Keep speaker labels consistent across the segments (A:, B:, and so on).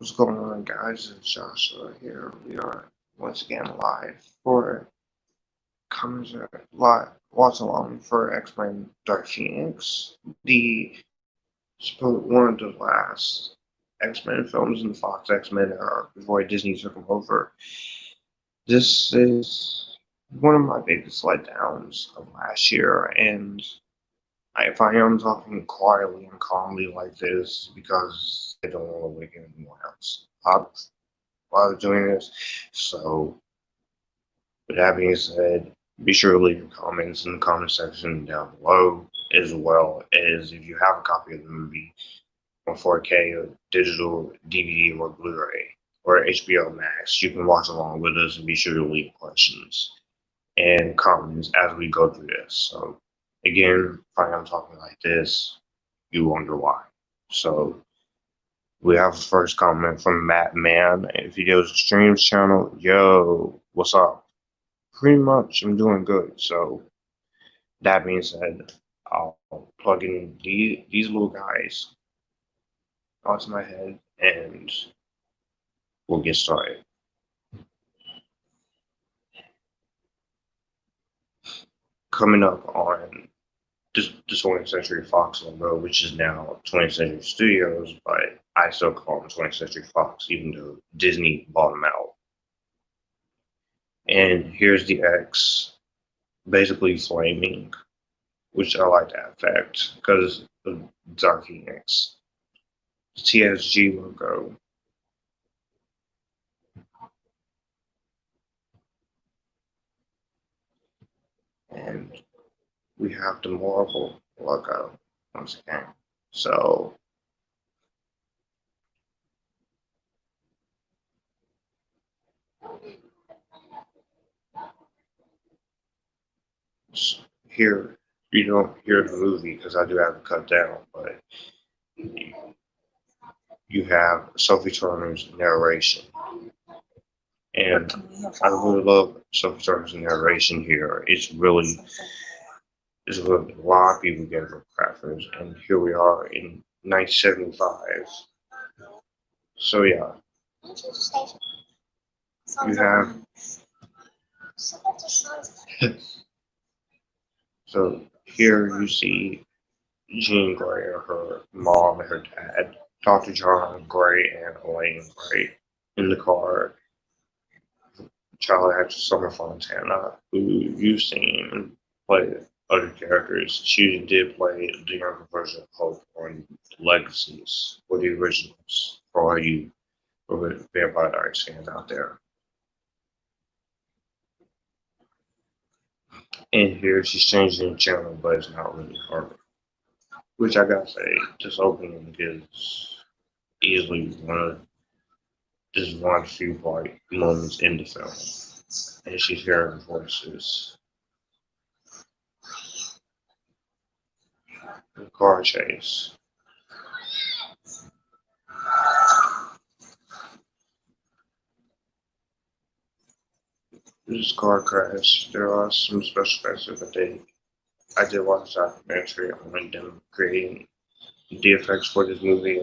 A: What's going on, guys? It's Joshua here. We are once again live for comes live watch along for X-Men Dark Phoenix, the one of the last X-Men films in the Fox X-Men era before Disney took them over. This is one of my biggest letdowns of last year, and if I am talking quietly and calmly like this because I don't want to wake anyone else up while doing this. So, with that being said, be sure to leave your comments in the comment section down below, as well as if you have a copy of the movie on 4K or digital DVD or Blu-ray or HBO Max, you can watch along with us and be sure to leave questions and comments as we go through this. So, again, if I am talking like this, you wonder why. So, we have a first comment from Matt Mann, Videos Streams channel. Yo, what's up? Pretty much, I'm doing good. So, that being said, I'll plug in these little guys onto my head and we'll get started. Coming up on this 20th Century Fox logo, which is now 20th Century Studios, but I still call them 20th Century Fox, even though Disney bought them out. And here's the X, basically flaming, which I like that effect because of Dark Phoenix. The TSG logo. And we have the Marvel logo once again. So here you don't hear the movie because I do have it cut down, but you have Sophie Turner's narration. And I really love Sophie Turner's narration here. It's really a lot of people get it preference, and here we are in 1975. So yeah, you have so here you see Jean Grey, her mom and her dad, Dr. John Grey and Elaine Grey in the car. Child actor Summer Fontana, who you've seen play other characters. She did play the younger version of Hope on Legacies, or the originals, for all you Vampire Diaries fans out there. And here she's changing the channel, but it's not really hard. Which I gotta say, this opening is easily one of the few bright moments in the film. And she's hearing voices. The car chase. This car crash, there are some special effects that I did watch a documentary on them creating the effects for this movie,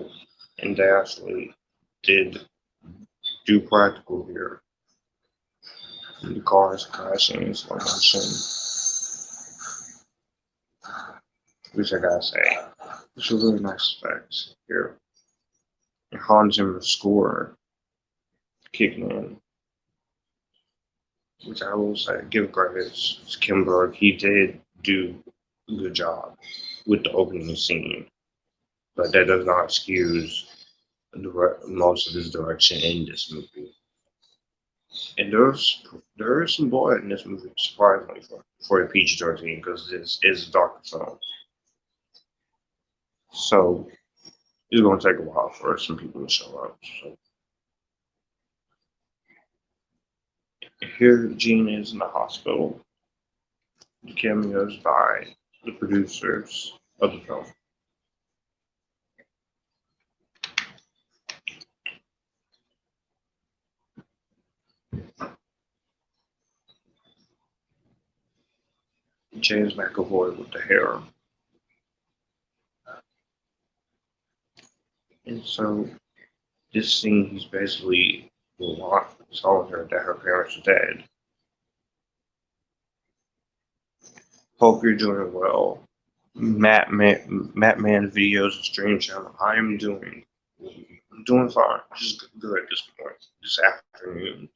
A: and they actually did do practical here. The cars crashing in slow motion, which I gotta say, it's a really nice effect here. And Hans Zimmer's score kicking in, which I will say, give credit to Kinberg. He did do a good job with the opening scene, but that does not excuse most of his direction in this movie. And there is some blood in this movie, surprisingly, for a PG-13, because this is a darker film. So it's going to take a while for some people to show up. So here, Jean is in the hospital. The cameos by the producers of the film. James McAvoy with the hair. And so this scene, he's basically telling her that her parents are dead. Hope you're doing well. Matt Man videos and stream channel. I'm doing fine. Just good at this point. This afternoon,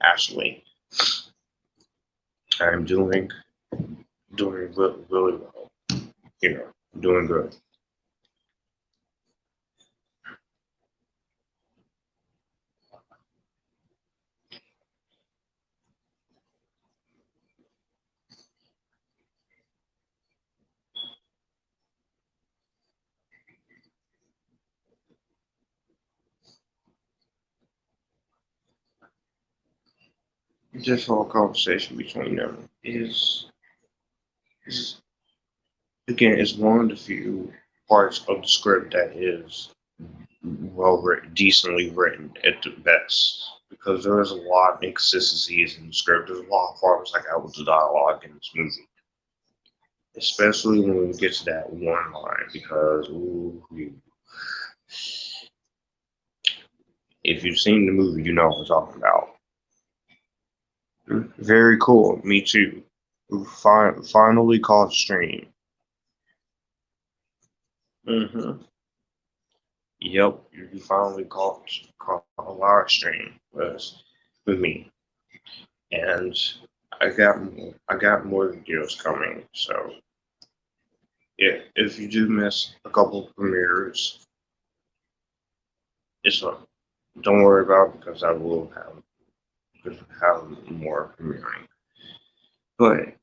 A: actually, I'm doing really well. You know, doing good. This whole conversation between them is again is one of the few parts of the script that is well written, decently written at the best. Because there is a lot of inconsistencies in the script. There's a lot of problems I got with the dialogue in this movie, especially when we get to that one line. Because if you've seen the movie, you know what I'm talking about. Very cool. Me too. Finally caught stream. Mm-hmm. Yep, you finally caught a live stream with me, and I got more videos coming. So yeah, if you do miss a couple of premieres, it's not, don't worry about it because I will have more premiering. But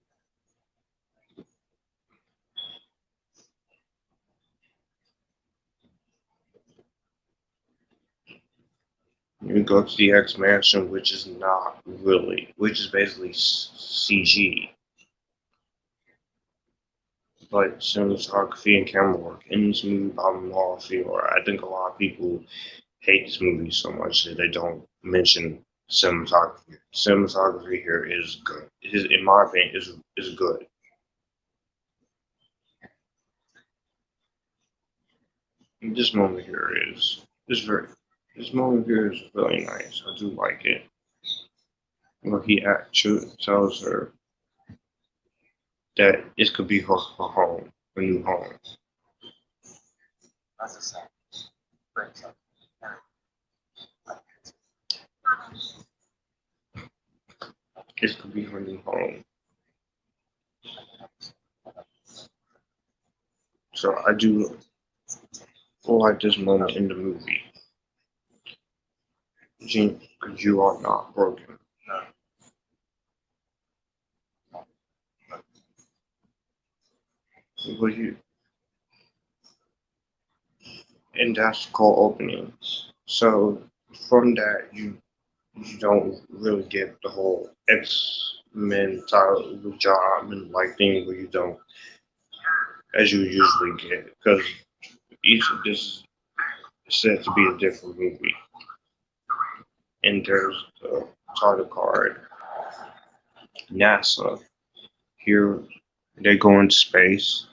A: you go to the X Mansion, which is not really, which is basically CG, but cinematography and camera work in this movie by Mauro. I think a lot of people hate this movie so much that they don't mention cinematography. Cinematography here is good. It is, in my opinion, is good. And this moment here is very. This moment here is really nice. I do like it. Where he actually tells her that it could be her home, her new home. It could be her new home. So I do like this moment in the movie. Gene, because you are not broken. But you, and that's called opening. So from that, you don't really get the whole X Men style job and like thing where you don't, as you usually get, because each of this is said to be a different movie. And there's the title card, NASA. Here they go into space.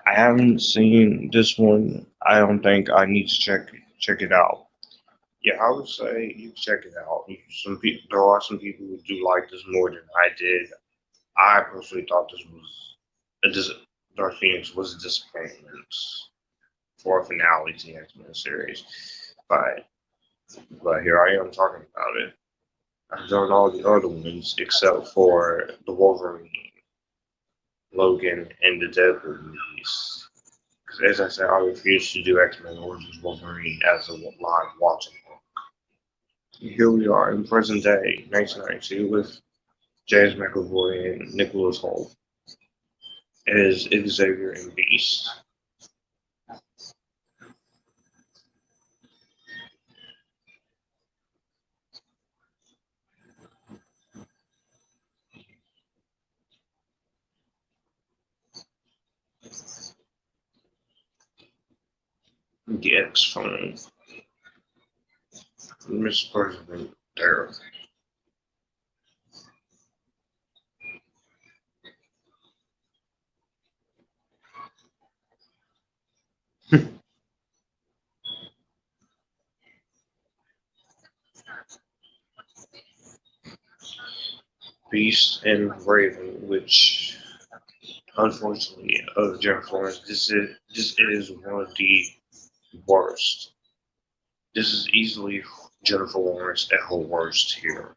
A: I haven't seen this one. I don't think I need to check it out. Yeah, I would say you check it out. Some people, there are some people who do like this more than I did. I personally thought this was Dark Phoenix was a disappointment for a finale to the X-Men series, but here I am talking about it. I've done all the other ones except for the Wolverine, Logan, and the Deadpool movies. Because as I said, I refuse to do X-Men Origins Wolverine as a live watching. Here we are in present day, 1992, with James McAvoy and Nicholas Hoult as Xavier and Beast. The X-Phone. Miss President there. Beast and Raven, which unfortunately of Jennifer Lawrence, this is one of the worst. This is easily Jennifer Lawrence at her worst here,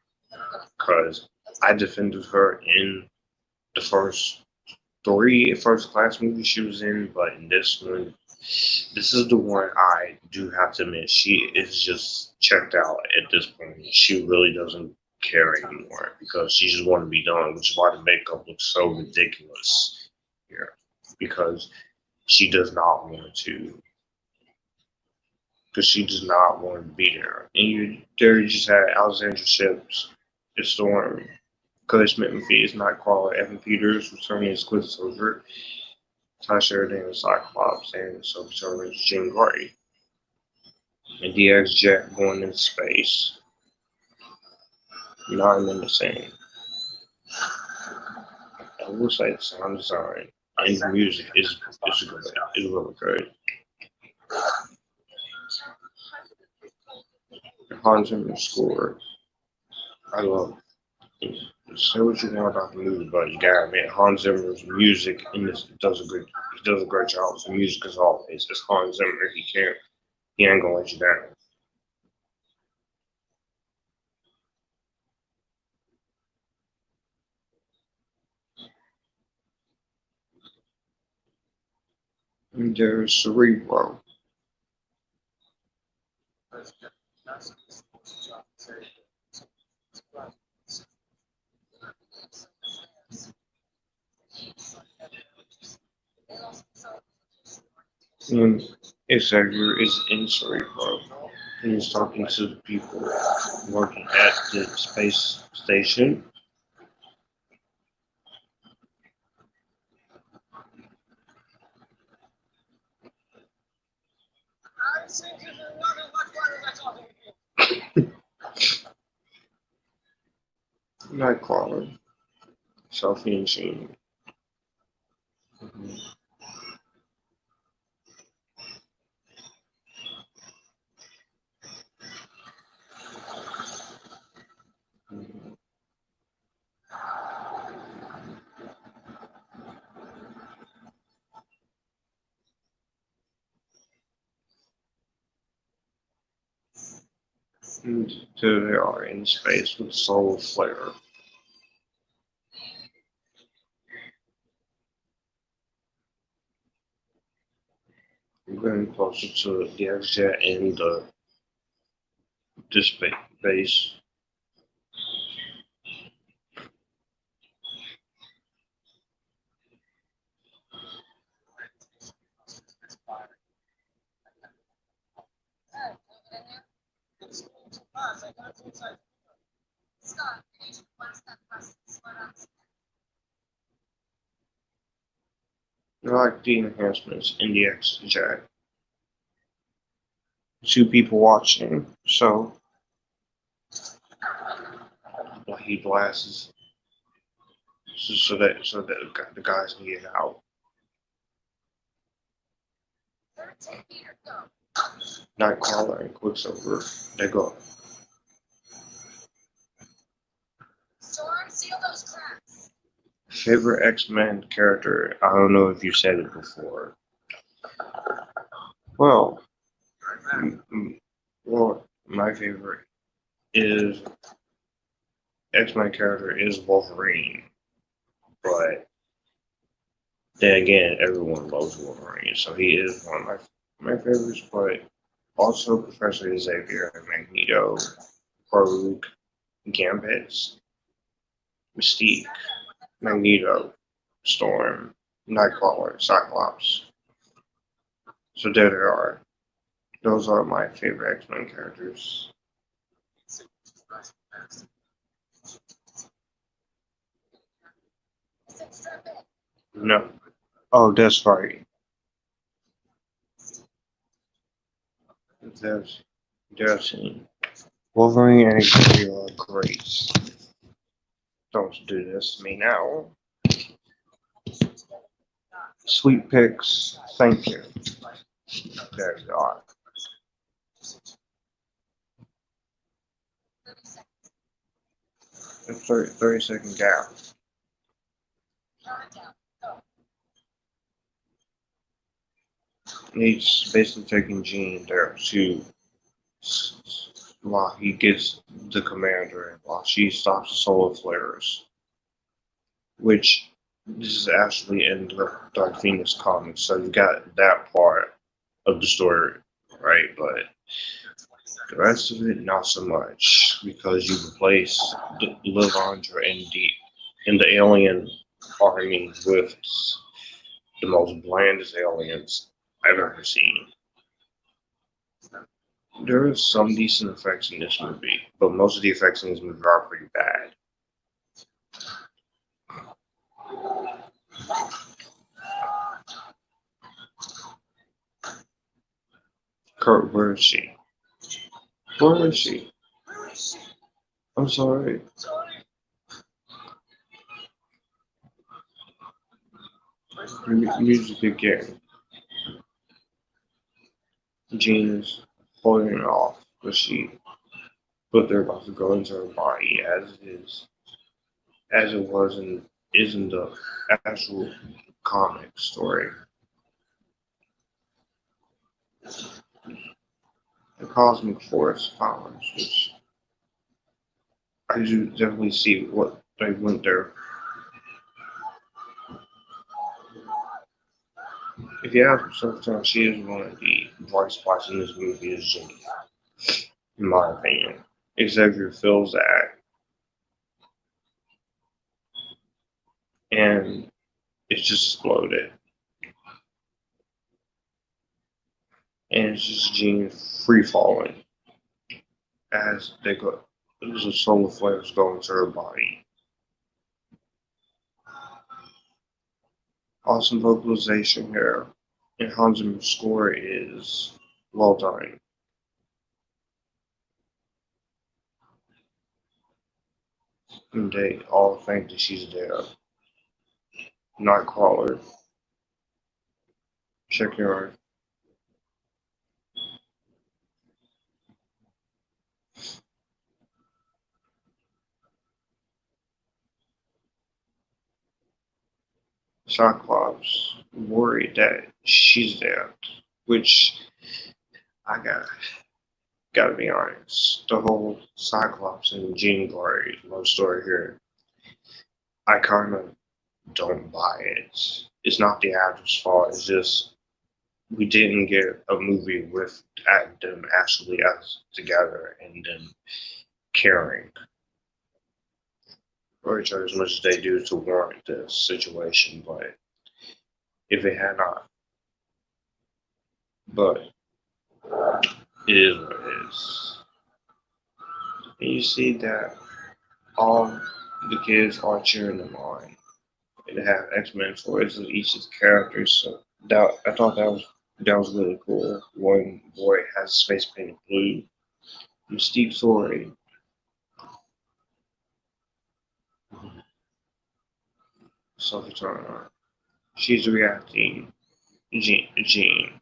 A: because I defended her in the three first class movies she was in, but in this one, this is the one I do have to admit she is just checked out at this point. She really doesn't care anymore because she just want to be done, which is why the makeup looks so ridiculous here. Because she does not want to, because she does not want to be there. And you just had Alexandra Shipp, the Storm, Kodi-Smit, McPhee, Nightcrawler, Evan Peters returning as Quicksilver, Todd Sheridan as Cyclops, and Sophie as Jean Grey. And DX Jet going into space. Not even the same. I will say the sound design and the music is good. It's really good. The Hans Zimmer score, I love it. Say what you want about the movie, but you gotta admit Hans Zimmer's music in this does a great job with the music as always. It's Hans Zimmer. He ain't gonna let you down. And there's Cerebro. And Xavier is in Cerebro. And he's talking to the people working at the space station. Nightcrawler, Sophie and Sheen. Mm-hmm. Mm-hmm. And there they are in space with solar flare. We're getting closer to the X-Jet and this base. I like the enhancements in the X-Jet. Two people watching, so he blasts so that the guys can get out. Nightcrawler and Quicksilver, they go. Favorite X-Men character? I don't know if you said it before. Well, well, my favorite is X-Men character is Wolverine, but then again, everyone loves Wolverine, so he is one of my favorites. But also Professor Xavier, Magneto, Farouk, Gambit, Mystique, Magneto, Storm, Nightcrawler, Cyclops. So there they are. Those are my favorite X-Men characters. No. Oh, that's right. There's Wolverine and Xavier are great. Don't do this to me now. Sweet picks. Thank you. There you are. a 30-second gap. And he's basically taking Jean there to while he gets the commander while she stops the solar flares, which this is actually in the Dark Phoenix comics, so you got that part of the story, right? But the rest of it, not so much, because you replace Lavandra in the alien army with the most blandest aliens I've ever seen. There is some decent effects in this movie, but most of the effects in this movie are pretty bad. Kurt, where is she? Where is she? I'm sorry. Music again. Jean is holding it off, but they're about to go into her body as it was in isn't the actual comic story. The cosmic force powers, which I do definitely see what they went there. If you ask yourself, she is one of the bright spots in this movie is Jean, in my opinion. Xavier feels that, and it's just exploded. And it's just Jean free falling as they go. As the solar flares go into her body. Awesome vocalization here, and Hans Zimmer's score is well done. And they all think that she's there. Nightcrawler. Check your Cyclops worried that she's there, which I gotta be honest. The whole Cyclops and Jean Grey love story here, I kind of don't buy it. It's not the actor's fault. It's just we didn't get a movie with them actually as together and them caring for each other as much as they do to warrant this situation. But if it had not, but it is what it is. And you see that all the kids are cheering them on. And they have X-Men toys of each of the characters. So I thought that was really cool. One boy has his face painted blue. Mystique Story. Sophie Turner. She's reacting Jean.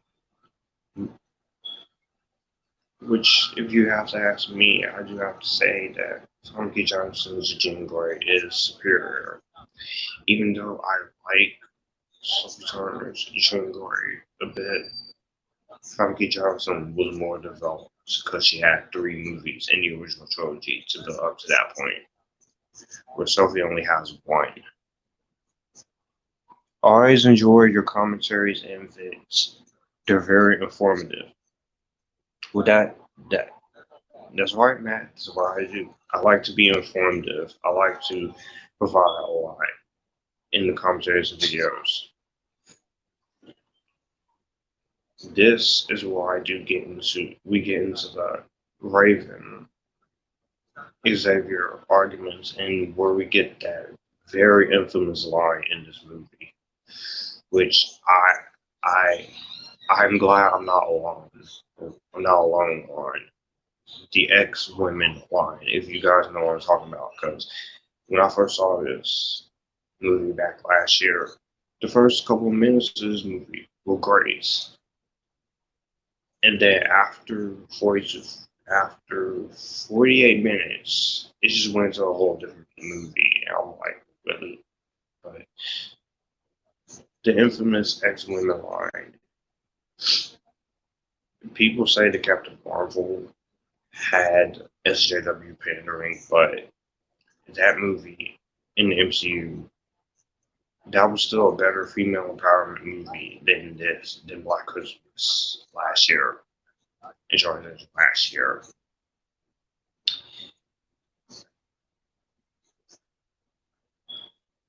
A: Which, if you have to ask me, I do have to say that Famke Johnson's Jean Grey is superior. Even though I like Sophie Turner's Jean Grey a bit, Famke Johnson was more developed because she had 3 movies in the original trilogy to build up to that point, where Sophie only has 1. I always enjoy your commentaries and vids. They're very informative. Well, that's right, Matt. That's what I do. I like to be informative. I like to provide a lot in the commentaries and videos. This is where we get into the Raven Xavier arguments and where we get that very infamous line in this movie, which I'm glad I'm not alone. I'm not alone on the X-Women line, if you guys know what I'm talking about. Because when I first saw this movie back last year, the first couple of minutes of this movie were great. And then after after 48 minutes, it just went to a whole different movie. And I'm like, really? But the infamous X-Women line. People say the Captain Marvel had SJW pandering, but that movie in the MCU, that was still a better female empowerment movie than Black Christmas last year. Last year.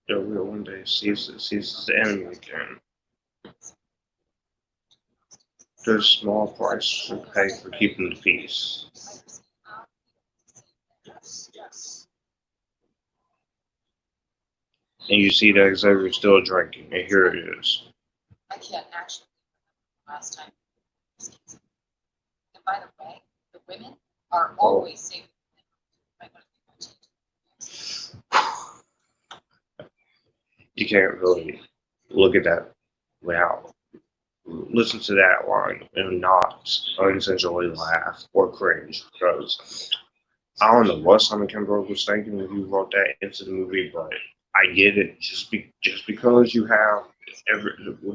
A: The real one day sees the enemy again. There's a small price to pay for keeping the peace. And you see that Xavier's still drinking, and here it is.
B: I can't actually last time. And by the way, the women are always safe.
A: You can't really look at that without listen to that line and not unintentionally laugh or cringe, because I don't know what Simon Kinberg was thinking when he wrote that into the movie, but I get it. Just because you have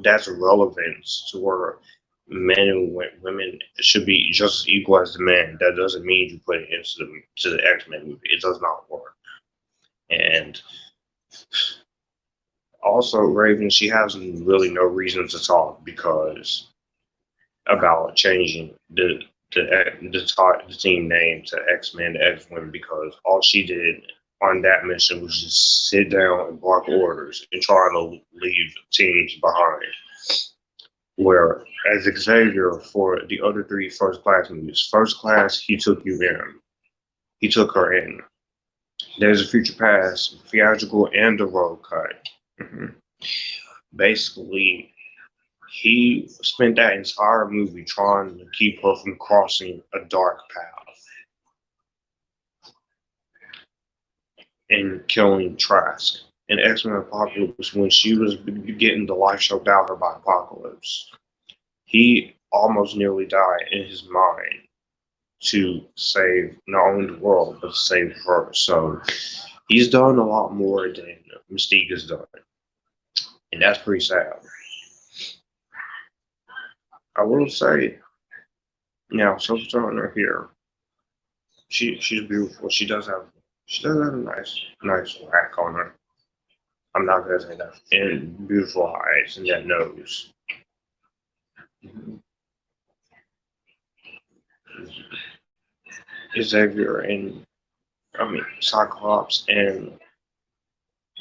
A: that's relevance to where men and women should be just as equal as the men. That doesn't mean you put it into the X-Men movie. It does not work. And also, Raven, she has really no reason to talk because about changing the team name to X-Men to X-Women, because all she did on that mission was just sit down and block orders and try to leave teams behind. Where as Xavier for the other three first class movies, first class he took you in, he took her in. There's a Future Past, theatrical, and the road cut. Basically, he spent that entire movie trying to keep her from crossing a dark path and killing Trask. In X-Men Apocalypse, when she was getting the life choked out of her by Apocalypse, he almost nearly died in his mind to save not only the world, but to save her. So he's done a lot more than Mystique has done. And that's pretty sad. I will say, now, Sophie Turner here, she's beautiful. She does have a nice rack on her. I'm not gonna say that. And beautiful eyes and that nose. Xavier and Cyclops and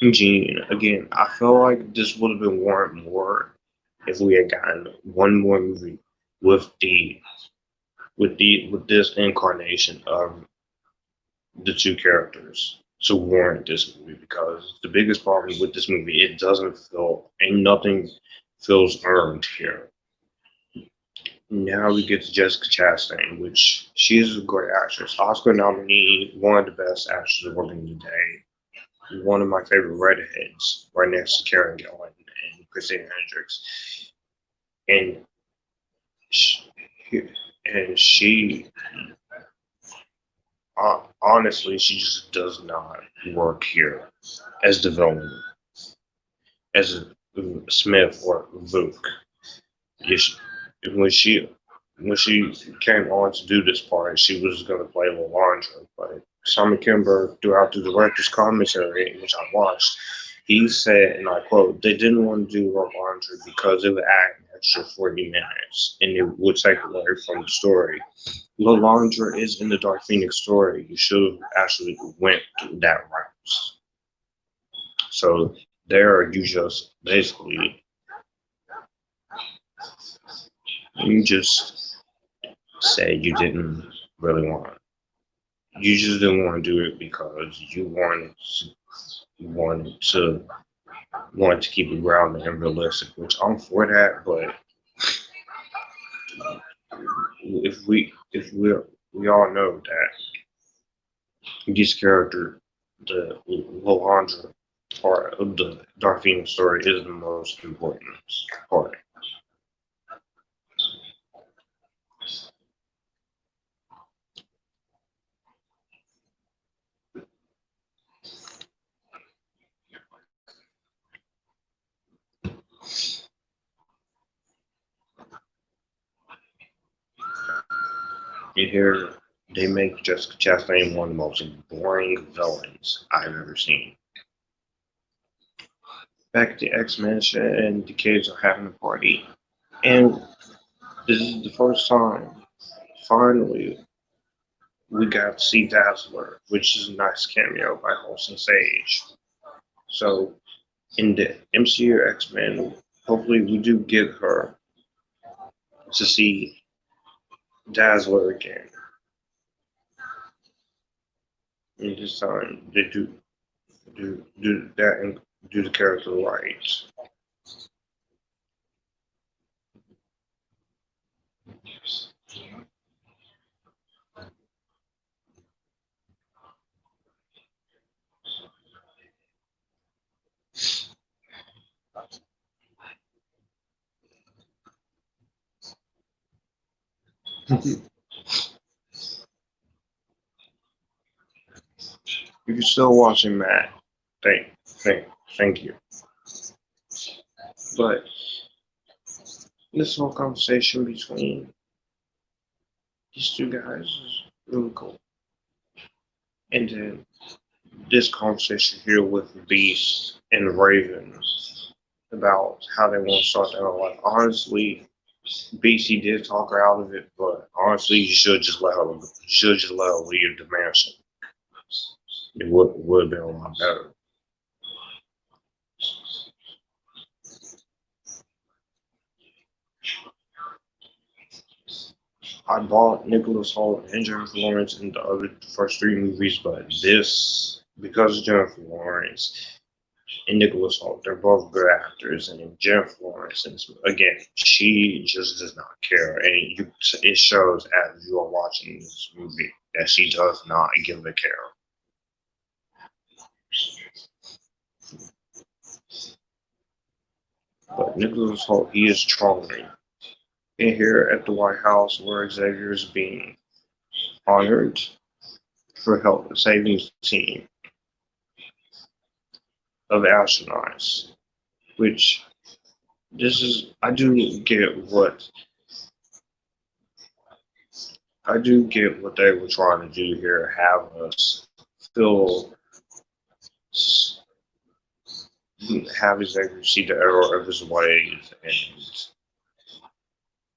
A: Jean again. I feel like this would have been warranted more if we had gotten one more movie with this incarnation of the two characters to warrant this movie, because the biggest problem with this movie, it doesn't feel, ain't nothing feels earned here. Now we get to Jessica Chastain, which she's a great actress, Oscar nominee, one of the best actresses working today, one of my favorite redheads, right next to Karen Gillan and Christina Hendricks, and she honestly, she just does not work here as the villain, as Smith or Vuk. When she came on to do this part, she was going to play Lalandra, but Simon Kinberg, throughout the director's commentary, which I watched, he said, and I quote, they didn't want to do Lalandra because it would add an extra 40 minutes and it would take away from the story. Lalandra is in the Dark Phoenix story. You should have actually went that route. So there, you just basically you just say you didn't really want it. You just didn't want to do it because you wanted to keep it grounded and realistic, which I'm for that. But we all know that this character, the Lalandra part of the Dark Phoenix story, is the most important part. You hear they make Jessica Chastain one of the most boring villains I've ever seen. Back at the X-Mansion, and the kids are having a party. And this is the first time, finally, we got to see Dazzler, which is a nice cameo by Halston Sage. So, in the MCU X-Men, hopefully we do get her to see Dazzler again. And this time, they do that and do the character right. If you're still watching Matt, thank you. But this whole conversation between these two guys is really cool. And then this conversation here with Beast and Raven about how they want to start their own life. Honestly, Beast he did talk her out of it, but honestly, you should just let her leave the mansion. It would have been a lot better. I bought Nicholas Hoult and Jennifer Lawrence in the first three movies, but this, because of Jennifer Lawrence and Nicholas Hoult, they're both good actors, and Jennifer Lawrence, again, she just does not care, and it shows as you are watching this movie that she does not give a care. But Nicholas Hoult, he is charming. And here at the White House, where Xavier is being honored for help saving the team of astronauts, which I do get what they were trying to do here, have us feel, have Xavier see the error of his ways and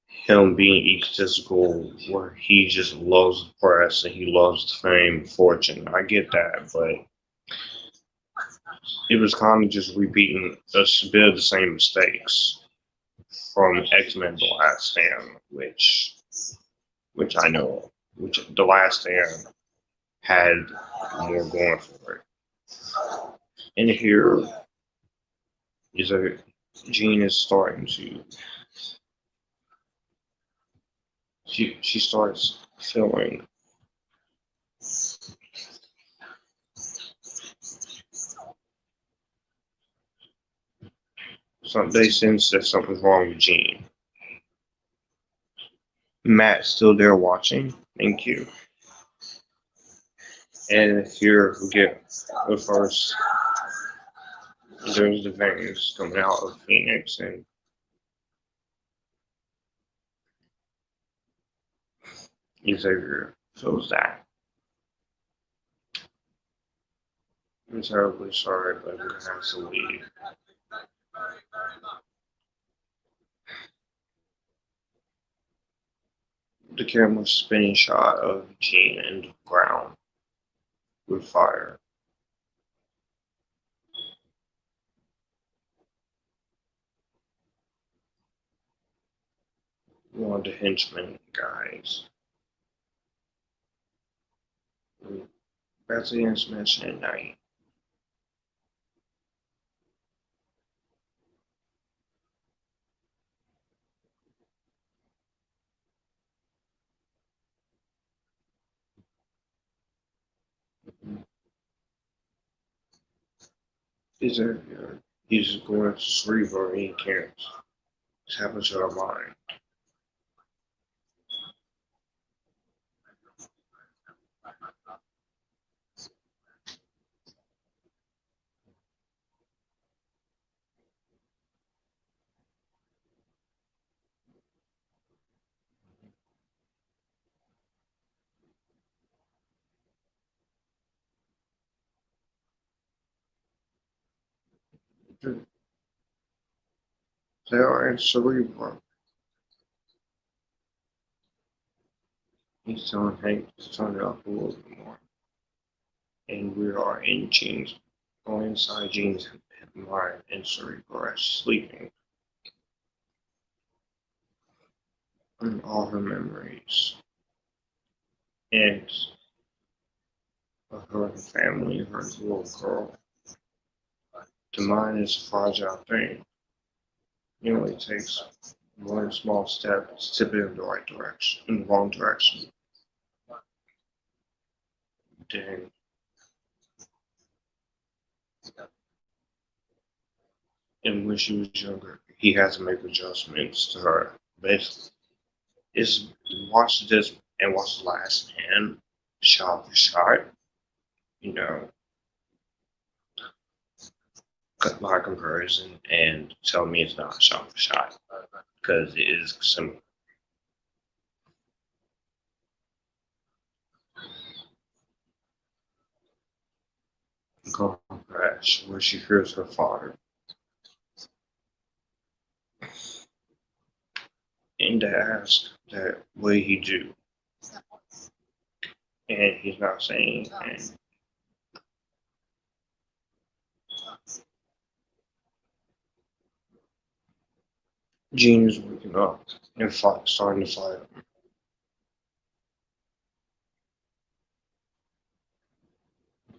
A: him being egotistical, where he just loves the press and he loves the fame, fortune. I get that, but it was kind of just repeating a bit of the same mistakes from X-Men: The Last Stand, which I know, which The Last Stand had more going for it. And here is Jean is starting to she starts feeling they sense that something's wrong with Jean. Matt's still there watching. Thank you. And here we get the first. There's the veins coming out of Phoenix, and Xavier feels that. I'm terribly sorry, but we're gonna have to leave. The camera's spinning shot of Jean in the ground with fire. One of the henchmen guys. That's the mentioned at night. He's going to sleep or he can't. It's happened to our mind. They are in cerebral. He's telling Hank to turn it up a little bit more. And we are in Jean's, or inside Jean's mind and cerebral as sleeping. And all her memories. And of her family, her little girl. The mind is a fragile thing. It only takes one small step to tip it in the right direction, in the wrong direction. Then and when she was younger, he had to make adjustments to her. Basically, it's watch this and watch the last and shot for shot, you know, by comparison, and tell me it's not shot for shot because it is similar. Go crash where she hears her father and to ask that what did he do, and he's not saying anything. Gene is waking up and starting to fight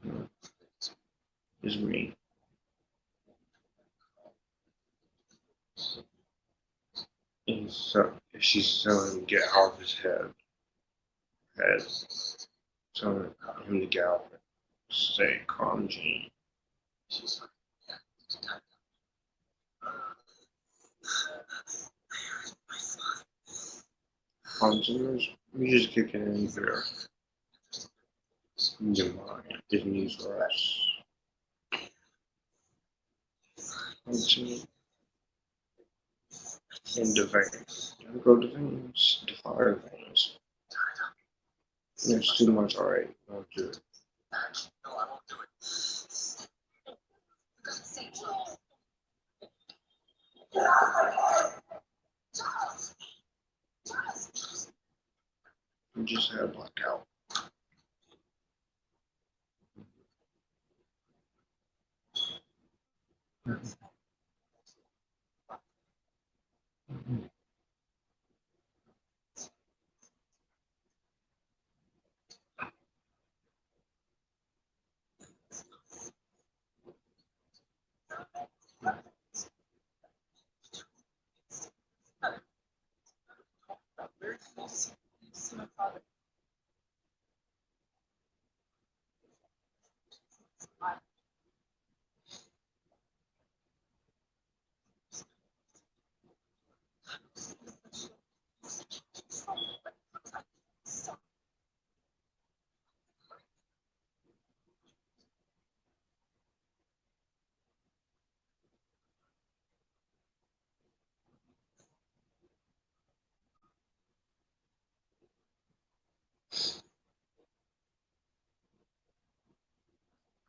A: him. It's me. And so she's telling him to get out of his head. Telling him to get out of it. Stay calm, Gene. Alexandra's music kicking in there. Your mind, it needs rest. Alexandra. And the veins. Don't go to veins. The fire veins. There's too much already. Don't do it. You just had a blackout.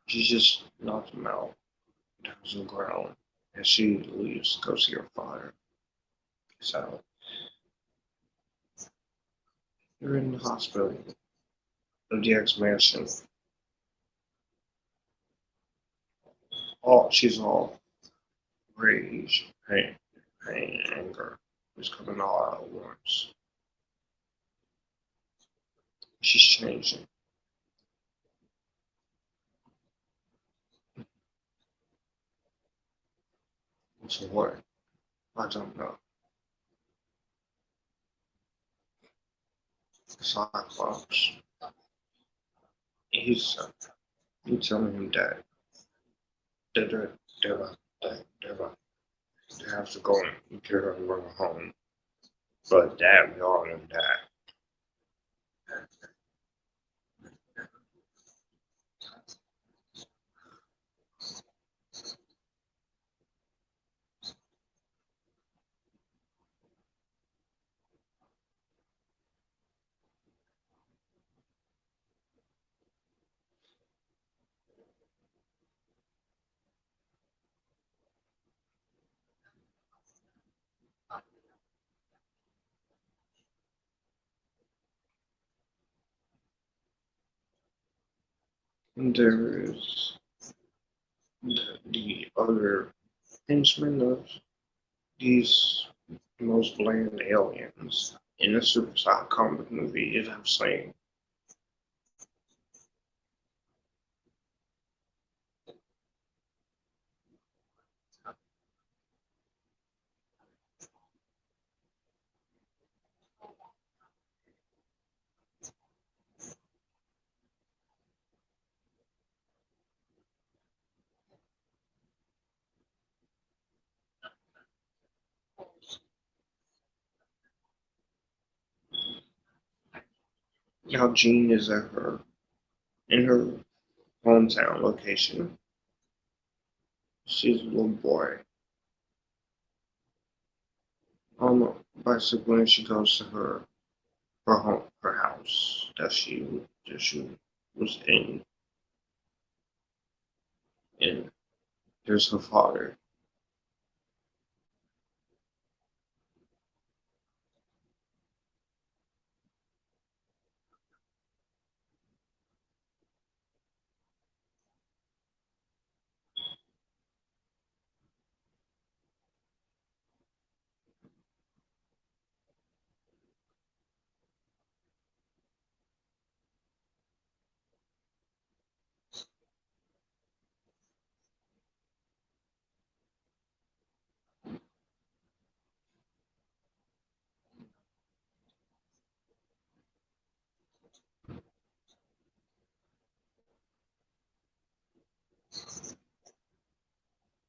A: She just knocked him out down to the ground as she leaves to go see her father. So you're in the hospital of the X-Mansion. She's all rage, pain, and anger is coming all out at once. She's changing. So what? I don't know. Cyclops. He's you telling him that they have to go and get her and bring her home. But that we all know that. And there is the other henchmen of these most bland aliens in a superstar comic movie is I've seen. How Jean is at her in her hometown location. She's a little boy. Basically when she goes to her house that she was in, and there's her father.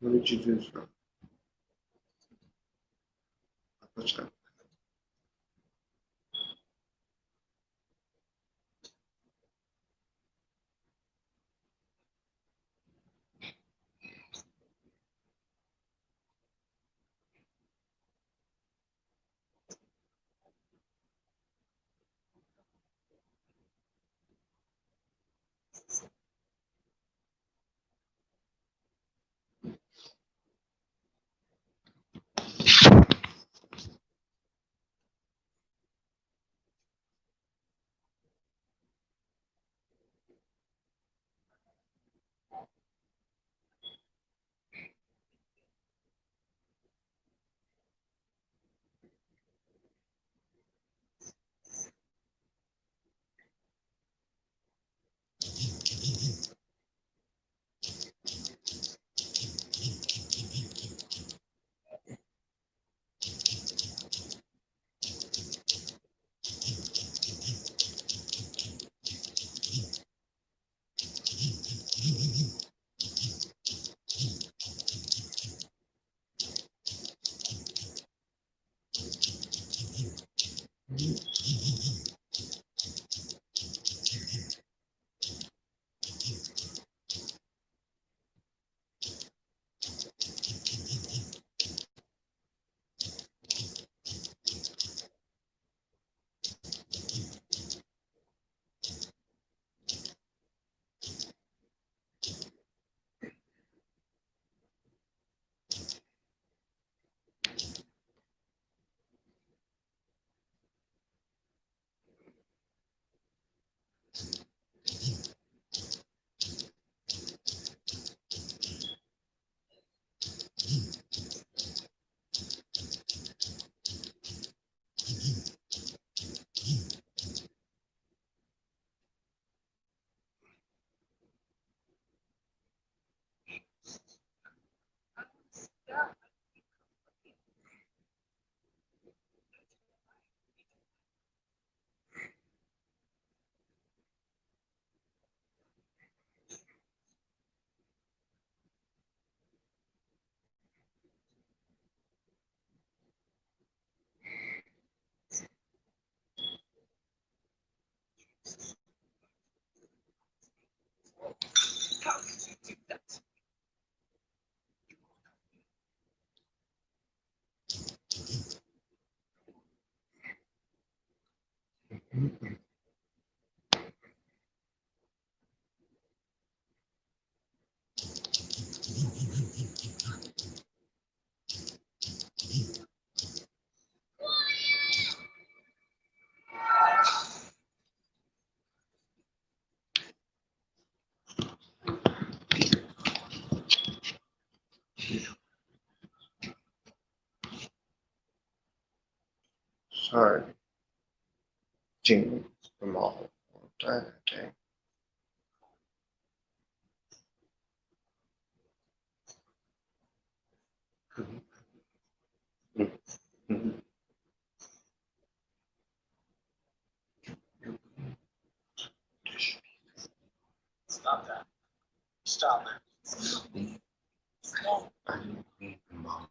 A: What did you do, sir? What's up? Sorry, Jing from all that day.
C: Stop that. Stop it.
A: I didn't mean mom.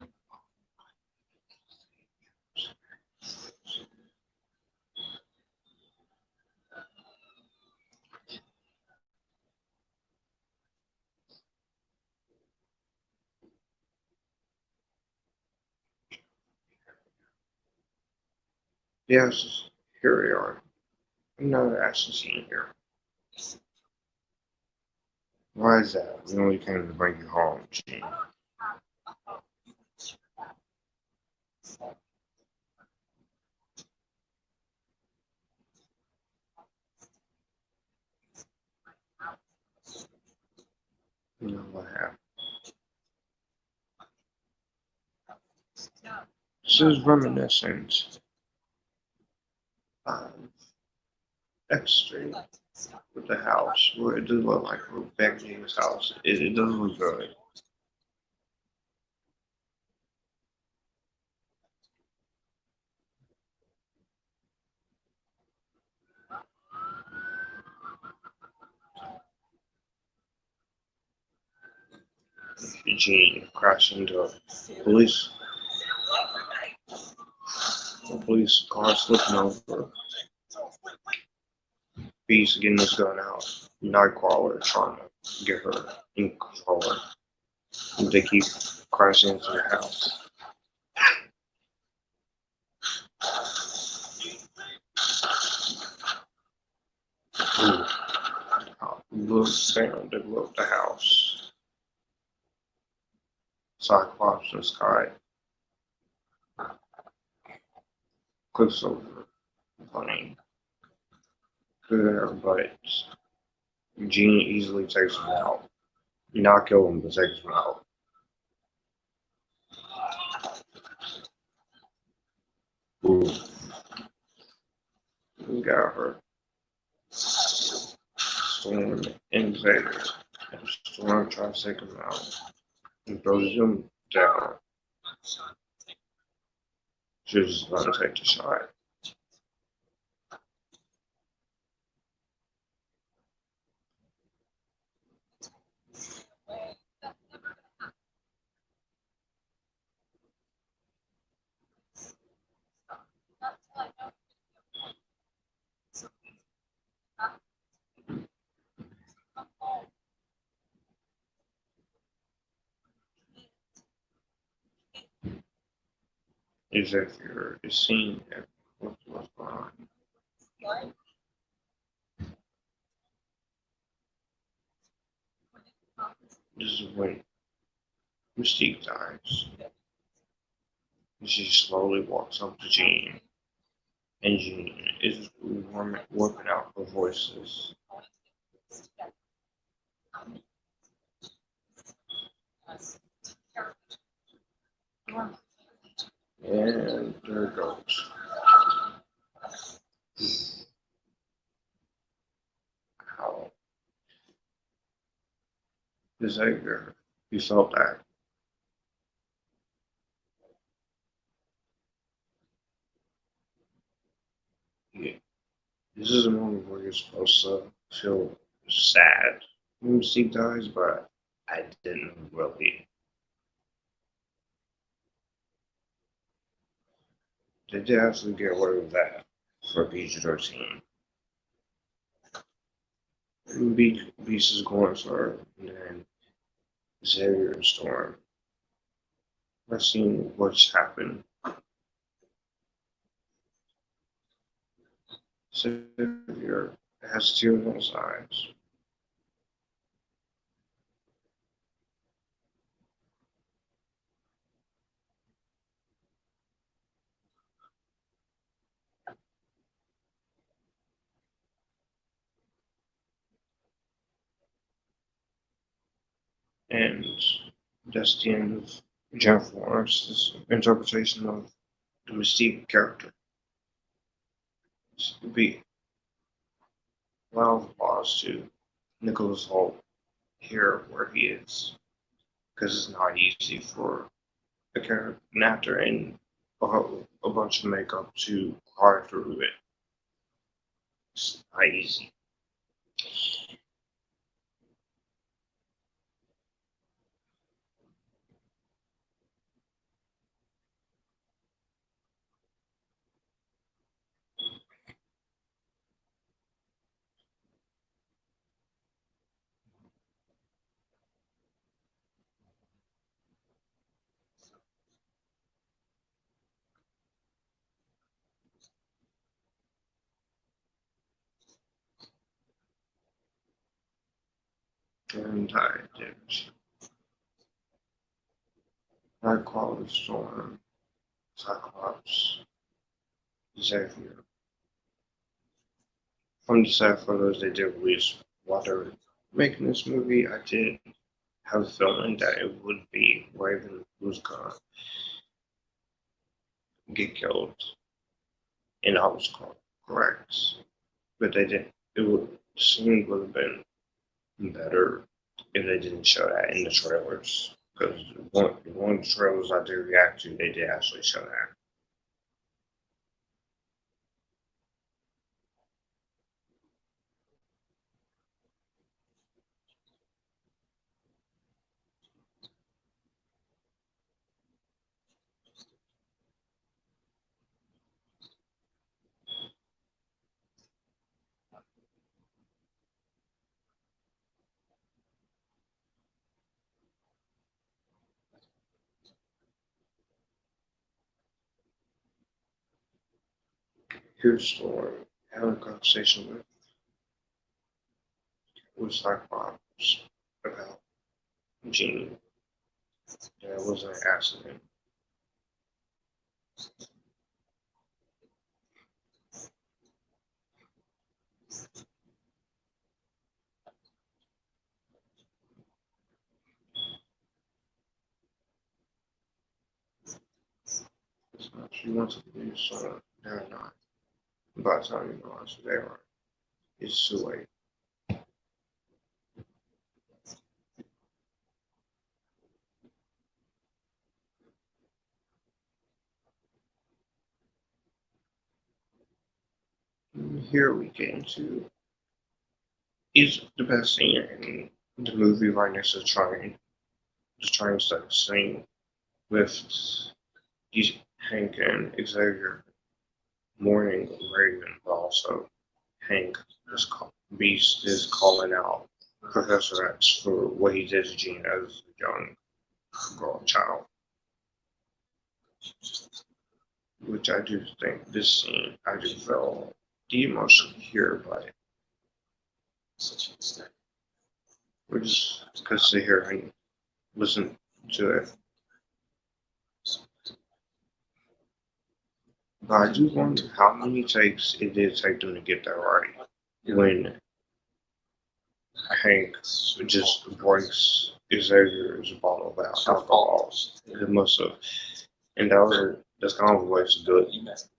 A: Yes, here we are. Another action scene here. Why is that? We only came to bring you home, Gene. You know what happened? This is reminiscent of X Street with the house, where it does look like Rebecca's house. It does look good. Gene crashed into a police. The police car slipping over. Beast getting his gun out. Nightcrawler trying to get her in control. And they keep crashing into the house. Ooh. Look down, they blew up the house. Cyclops in the sky. Cliffs over. Funny. Good, but Gene easily takes him out. Not kill him, but takes him out. Ooh. We got her. Storm and Xavier. And Storm tries to take him out and throws him down. She's just about to take the shot. Xavier is seeing what's going on. This is when Mystique dies. And she slowly walks up to Jean. And Jean is working out her voices. And there it goes. How Xavier, you felt that. Yeah. This is a moment where you're supposed to feel sad when Mystique dies, but I didn't really. They did actually get away with that for PG-13. Beast is going for her, and then Xavier and Storm. I've seen what's happened. Xavier has tears in his eyes. And that's the end of Jennifer Lawrence's interpretation of the Mystique character. be a lot of applause to Nicholas Hoult here where he is, because it's not easy for an actor and a bunch of makeup to crawl through it. It's not easy. And I did. Nightcrawler, Storm, Cyclops, Xavier. From the side photos they did release while they were making this movie, I did have a feeling that it would be Raven who's gonna get killed. And I was correct. But they didn't. The scene would have been better if they didn't show that in the trailers. Because one of the trailers I did react to, they did actually show that. Here's Storm having a conversation with Cyclops about Jean. That it was an accident. She wants to be someone they're not. By the time you realize they are, it's too late. Here we get into is the best scene in the movie right next to the train. The train starts scene with these Hank and Xavier mourning Raven, but also Hank Beast is calling out Professor X for what he did to Jean as a young girl child. Which I do think this scene, I do feel the emotion here, but
C: Such a mistake.
A: we're just gonna sit here and listen to it. But I do wonder how many takes it did take them to get that right. When Hank just breaks Xavier's bottle of alcohol, it must have, and that's kind of a waste of good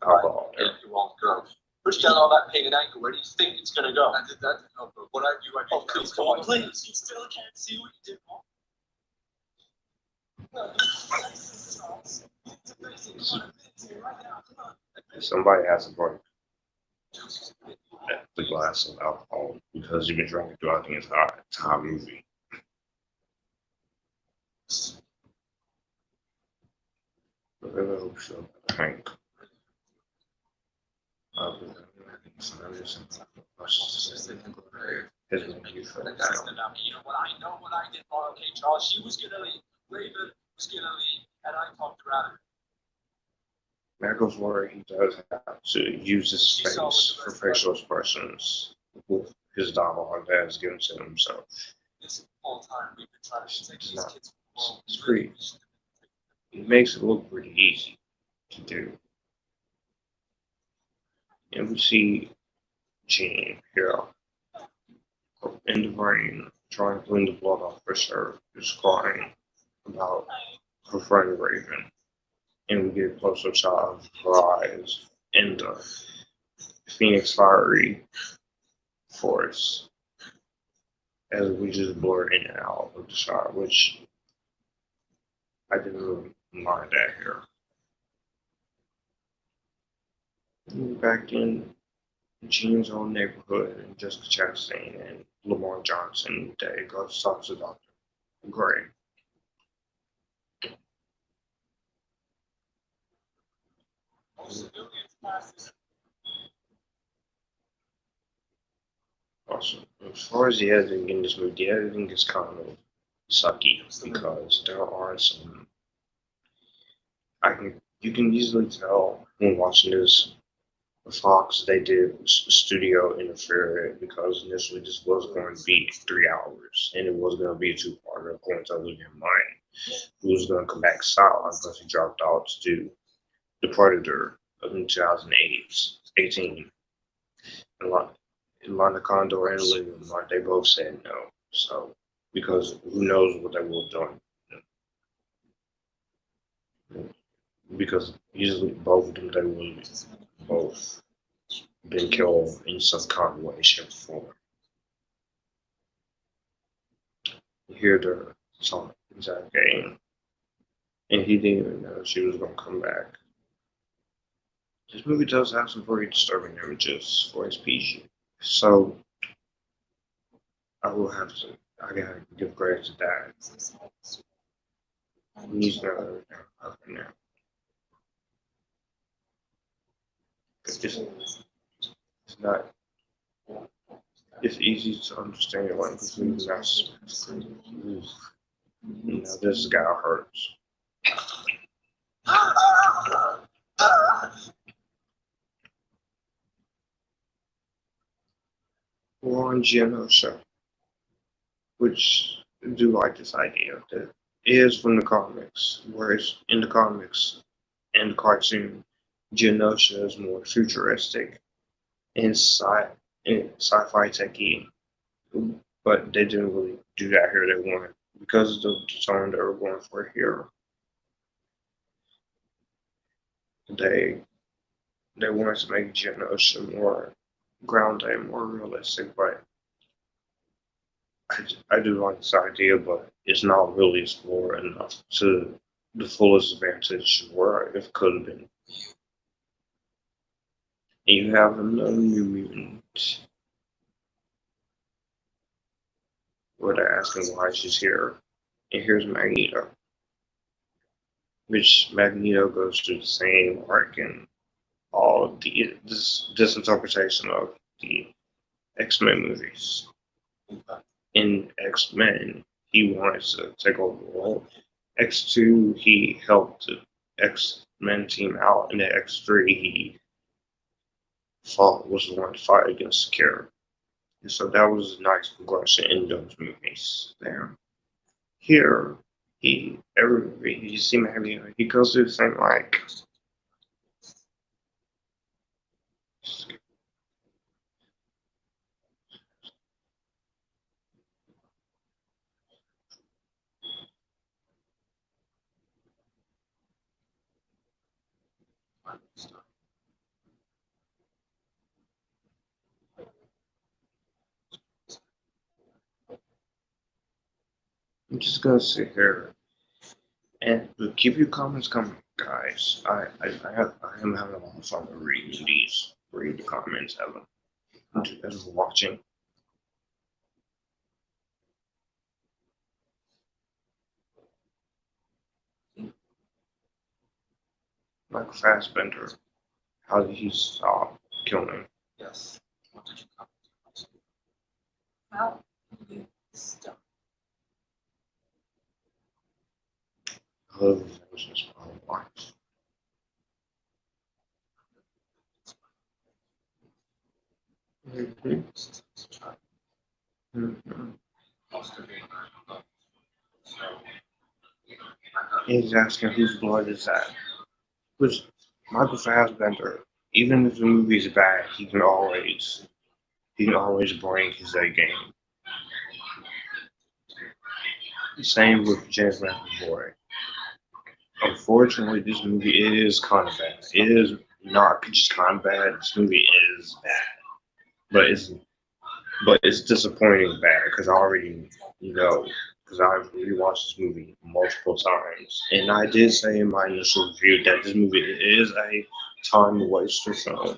A: alcohol there.
C: You wrong girl. Push down all that pain and ankle. Where do you think it's gonna go? I did that. No, but what I do, oh, please, come on, please. You still can't see what you did wrong.
A: Somebody has to break the glass of alcohol because you've been drinking throughout the entire movie. But I really hope so. Hank.
C: You know what I know what I did wrong, okay, Charles? She was gonna leave. Raven was gonna leave, and I talked her out of it.
A: Michael's where he does have to use his face for facial expressions with his dialogue that is given to himself.
C: This whole time we've been trying to take these kids.
A: It's pretty. It makes it look pretty easy to do. And we see Jean here in the rain trying to clean the blood off her shirt, just crying about her friend Raven. And we get a close-up shot of her eyes and Phoenix Fiery Force as we just blur in and out of the shot, which I didn't really mind that here. Back in Gene's own neighborhood, and Jessica Chastain and Lamar Johnson, they go to talk to Dr. Gray. Also, as far as the editing in this movie, the editing is kind of sucky because there are some. You can easily tell when watching this. Fox, they did studio interfere because initially this was going to be 3 hours and it was going to be a two-parter according to Olivia Mine, who was going to come back silent because he dropped out to do The Predator in 2018. And Lana Condor and Olivia Mine, they both said no. So, because who knows what they would have done. Because usually both of them, they would have both been killed in some kind of way, shape, or form. You hear the song exact game, and he didn't even know she was going to come back. This movie does have some very disturbing images for its PG, so I gotta give credit to that. He's not up now. It's not. It's easy to understand why this movie is not. This guy hurts. Warren Genosha, which I do like this idea that is from the comics, whereas in the comics and the cartoon, Genosha is more futuristic and sci-fi techy, but they didn't really do that here. They wanted, because of the tone they were going for here, they wanted to make Genosha more grounded, more realistic, but I do like this idea, but it's not really explored enough to the fullest advantage where it could have been. And you have another New Mutant where they're asking why she's here. And here's Magneto, which Magneto goes through the same arc in all the this interpretation of the X-Men movies. In X-Men, he wanted to take over the world. X2, he helped the X-Men team out, and then X3, he was the one to fight against Kara. And so that was a nice progression in those movies there. Here, every movie, you see Magneto, he goes through the same, like, I'm just gonna sit here and keep your comments coming, guys. I am having a lot of fun reading these. Read the comments, as we're watching. Like Fassbender, how did he stop killing?
C: Yes. What did you comment?
B: How do you stop?
A: I love the emotions of my life. He's asking whose blood is that? Which Michael Fassbender, even if the movie's bad, he can always bring his A game. Same with James McAvoy. Unfortunately, this movie is kind of bad. It is not just kind of bad. This movie
D: is bad, but it's disappointing bad because I already know because I've rewatched this movie multiple times, and I did say in my initial review that this movie is a time waster film.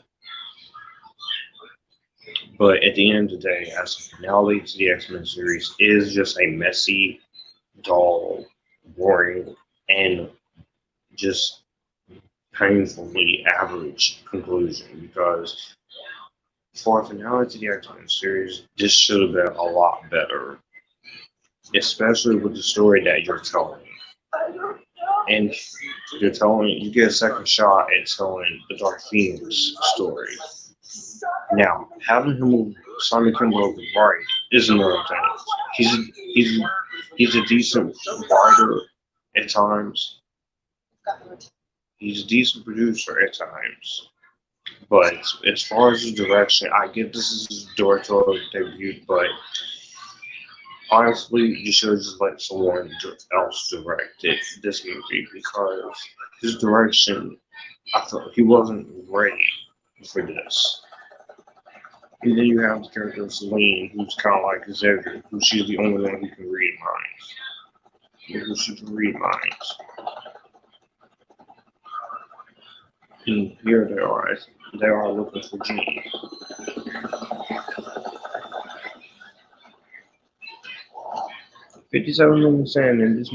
D: But at the end of the day, as a finale to the X-Men series, is just a messy, dull, boring, and just painfully average conclusion. Because for a finale to the X-Men series, this should have been a lot better, especially with the story that you're telling. And you get a second shot at telling the Dark Phoenix story. Now, having him move Simon Kinberg right is another thing. He's a decent writer at times. He's a decent producer at times. But as far as the direction, I get this is his directorial debut, but honestly, you should have just let someone else direct this movie because his direction, I thought he wasn't ready for this. And then you have the character of Celine, who's kind of like Xavier, who she's the only one who can read minds. Who she can read minds. And here they are looking for Jean. $57 million sand, and this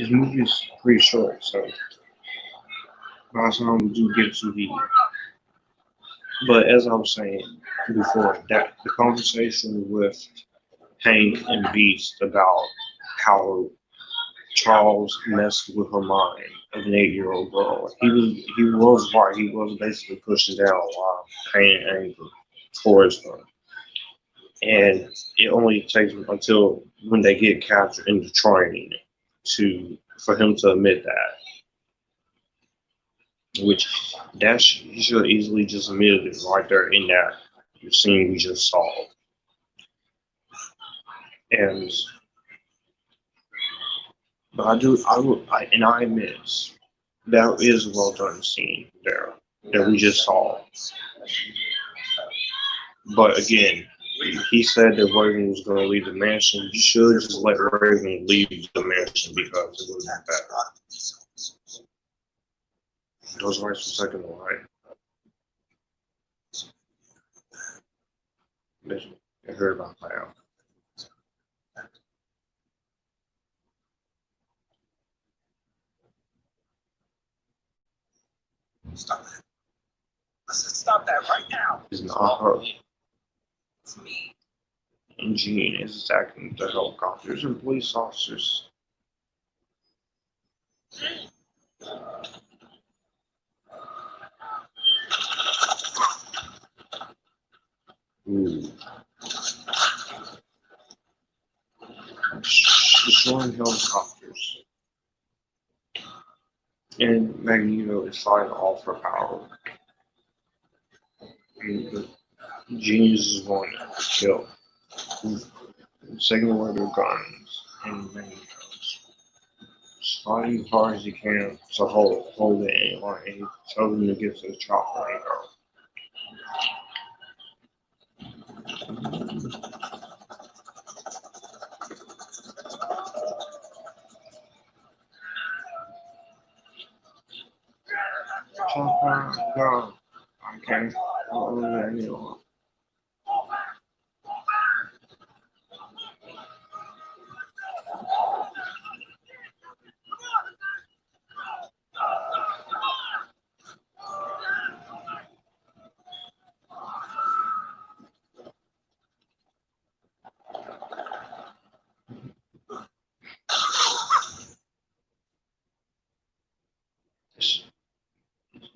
D: movie is pretty short, so by the time we do get to the. But as I was saying before, that the conversation with Hank and Beast about how Charles messed with her mind of an 8-year-old girl, he was right. He was basically pushing down a lot of pain and anger towards her. And it only takes until when they get captured into training for him to admit that. Which he should have easily just admitted it right there in that scene we just saw. But I admit that is a well done scene there that we just saw. But again, he said that Raven was going to leave the mansion. You should just let Raven leave the mansion because it wasn't bad. Those rights for second right. I heard about that.
C: Stop that. I said stop that right now.
D: It's not her.
C: It's me.
D: And Jean is attacking the helicopters and police officers. Ooh. Destroying helicopters. And Magneto is fighting off her power. And Genius is going to kill. Taking away their guns and Magneto's. Just fighting as hard as he can to hold it and tell them to get to the chopper and go. Chopper, go. Okay. I'll let anyone.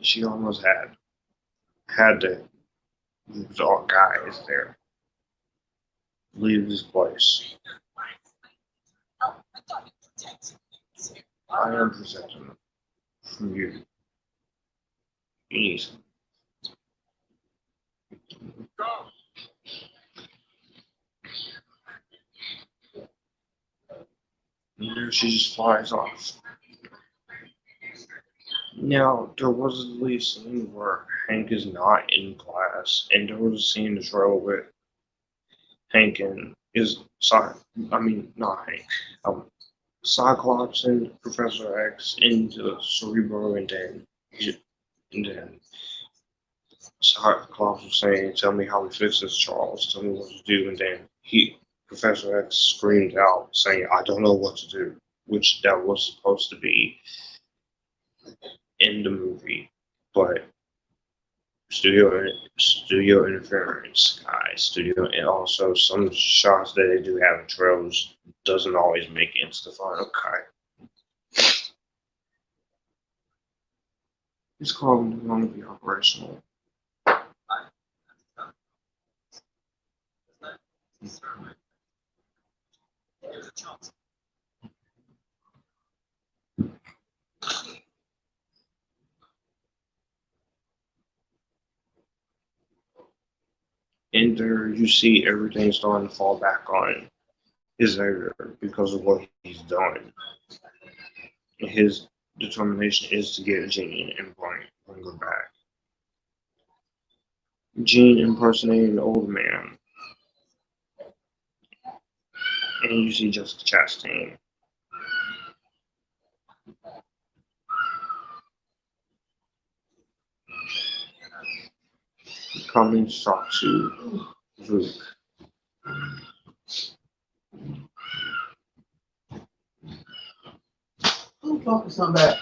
D: She almost had to lose all guys there. Leave this place. I am protecting them from you. Easy. And then she just flies off. Now, there was a lead scene where Hank is not in class, and there was a scene in the trailer with Hank and not Hank, Cyclops and Professor X into Cerebro, and then Cyclops was saying, "Tell me how we fix this, Charles. Tell me what to do." And then Professor X screamed out, saying, "I don't know what to do," which that was supposed to be in the movie, but studio interference, guys. Studio, and also some shots that they do have in trailers doesn't always make it into the final cut. It's called no longer be operational. And there you see everything starting to fall back on his editor because of what he's done. His determination is to get Jean and bring her back. Jean impersonating an old man. And you see just Chastain. Coming to talk to Luke.
E: Who's talking something back?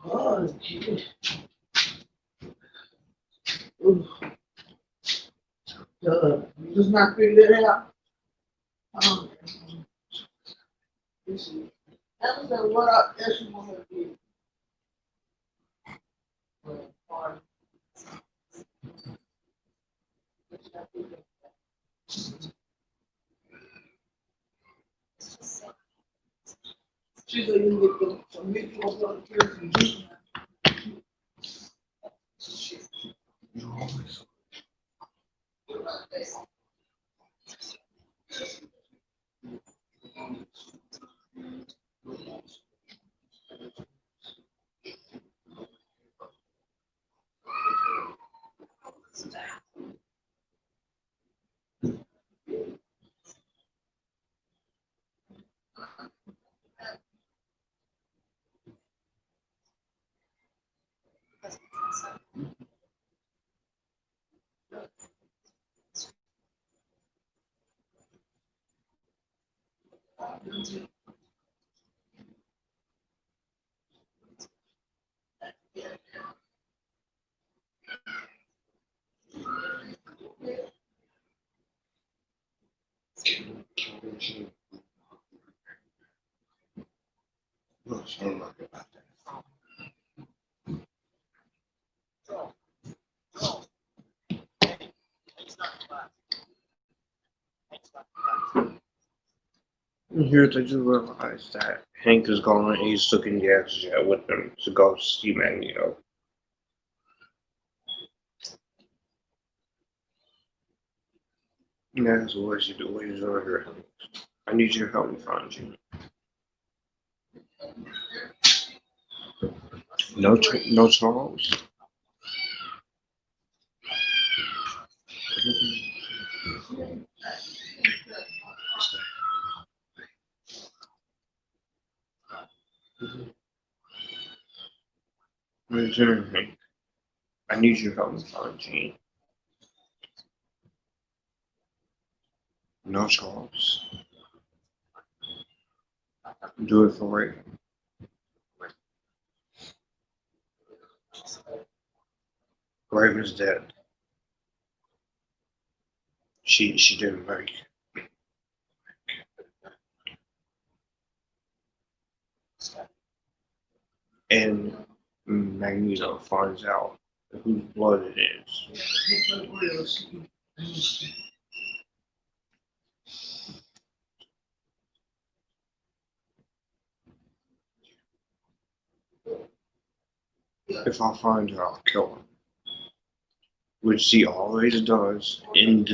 E: Oh, gee. You just not figure that out. That was what I actually wanted to do. She's like, you get some mutual blood here from Jean.
D: And here they do realize that Hank is gone and he's taking the X-Jet with him to go see Magneto. And that's what you do. What you doing here? I need you to help me find you. No Charles. What are you doing, Hank? I need you to help me find Jean. No Charles. Do it for Ray. Raven's dead. She didn't make it. And Magneto finds out whose blood it is. If I find her, I'll kill her. Which he always does in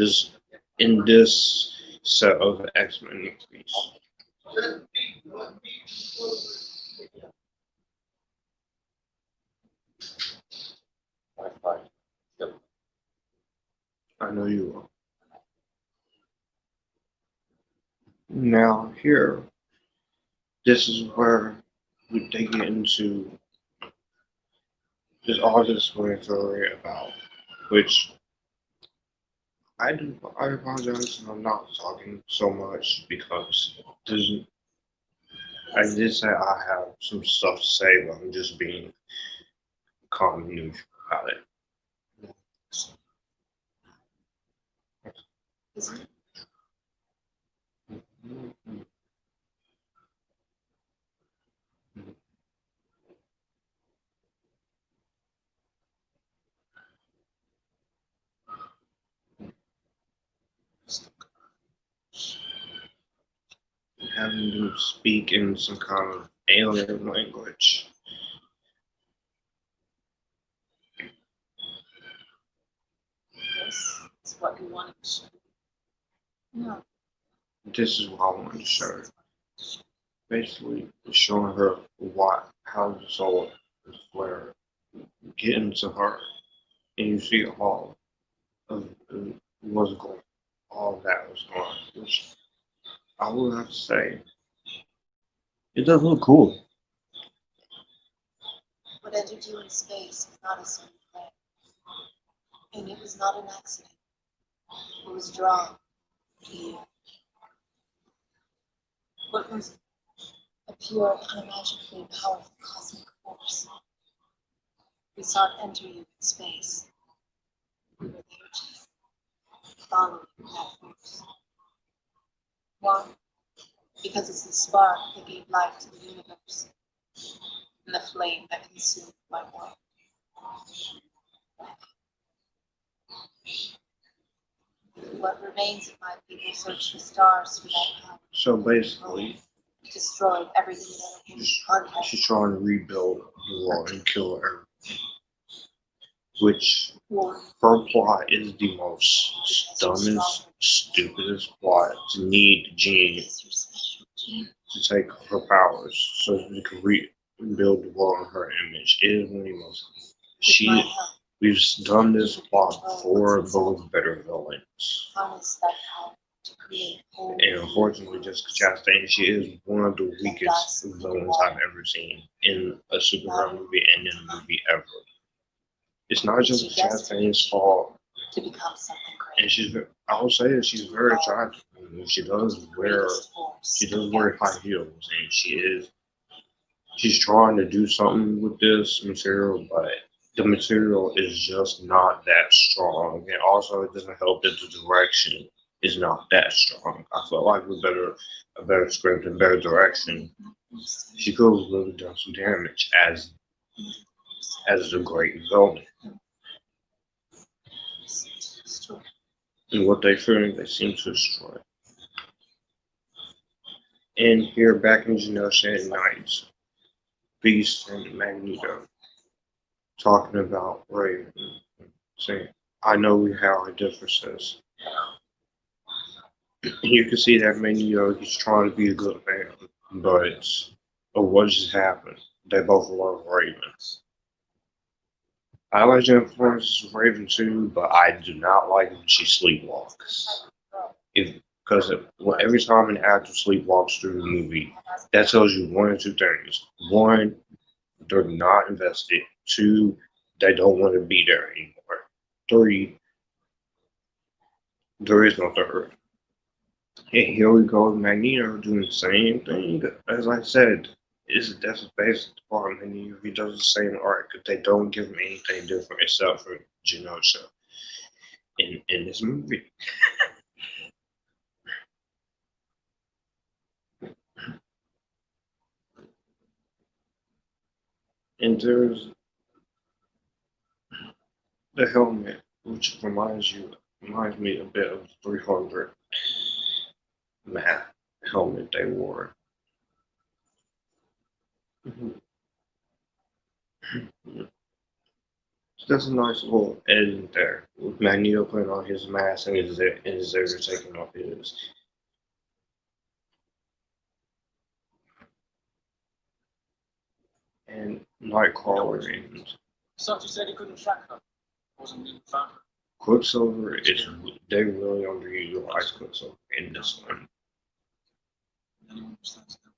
D: in this set of X-Men movies. I know you will. Now here, this is where they get into this all this story about, which I apologize. I'm not talking so much because I did say I have some stuff to say, but I'm just being calm and neutral about it. Having to speak in some kind of alien language.
B: This is what you wanted to show. No.
D: This is what I wanted to show. Basically, showing her how the soul is flare get into her, and you see all of what's going, all that was going on, which I would have to say, it does look cool.
B: What entered you in space was not a single thing. And it was not an accident. It was drawn to you. What was a pure and unimaginably powerful cosmic force. We saw it enter you in space. We were there to follow that force. Why? Because it's the spark that gave life to the universe, and the flame that consumed my world. What remains of my people search the stars for that power.
D: So basically,
B: Destroyed everything that came in contact.
D: she's trying to rebuild the world and kill everything. Which her plot is the most dumbest, stupidest plot to need Jean to take her powers so she can rebuild the world in her image. It is one of the most. We've done this plot before, but with better villains. And unfortunately, Jessica Chastain, she is one of the weakest villains I've ever seen in a superhero movie and in a movie ever. It's not just Chastain's fault.
B: To become something great.
D: And I will say that she's very attractive. She does wear high heels, and she's trying to do something with this material, but the material is just not that strong. And also, it doesn't help that the direction is not that strong. I feel like with a better script and better direction, she could have really done some damage as a great villain. And what they fearing, they seem to destroy. And here, back in Genosha at night, Beast and Magneto talking about Raven, saying, "I know we have our differences." You can see that Magneto, he's trying to be a good man, but what just happened? They both love Ravens. I like Jennifer Lawrence's Raven too, but I do not like when she sleepwalks. Because every time an actor sleepwalks through the movie, that tells you one or two things. One, they're not invested. Two, they don't want to be there anymore. Three, there is no third. And here we go with Magneto doing the same thing. As I said, that's a basic department. He does the same arc. They don't give him anything different except for Genosha in this movie. And there's the helmet, which reminds me a bit of the 300 matte helmet they wore. There's a nice little edit there with Magneto putting on his mask and his Xavier taking off his. And Nightcrawler and
C: Sophie said he couldn't track her. Wasn't even found her.
D: Quicksilver is they really underutilize Quicksilver in this one.
C: Anyone who stands in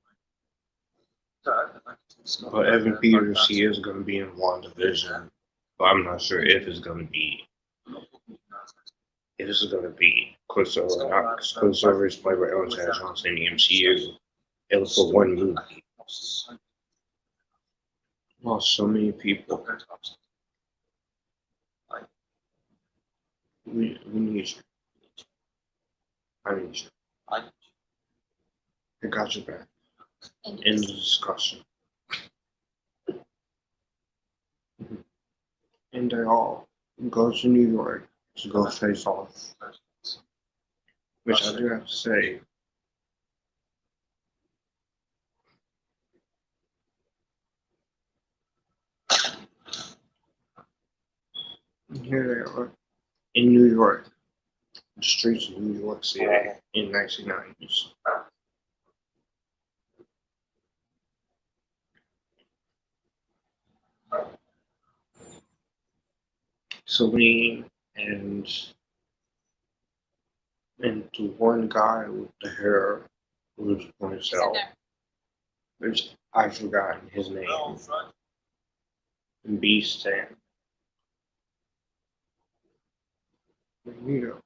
C: their way.
D: But Evan Peters, he is going to be in WandaVision, but I'm not sure if it's going to be. If this is going to be Quicksilver or not, because Quicksilver is played by Alexandra Johnson in the MCU. It was for one movie. Lost so many people. We need you. I need you. I got your back. In the discussion. And they all go to New York to go face off. Which I do have to say, here they are in New York, the streets of New York City in 1990s. Celine and the one guy with the hair who points out, which I've forgotten his name, Beast and Magneto.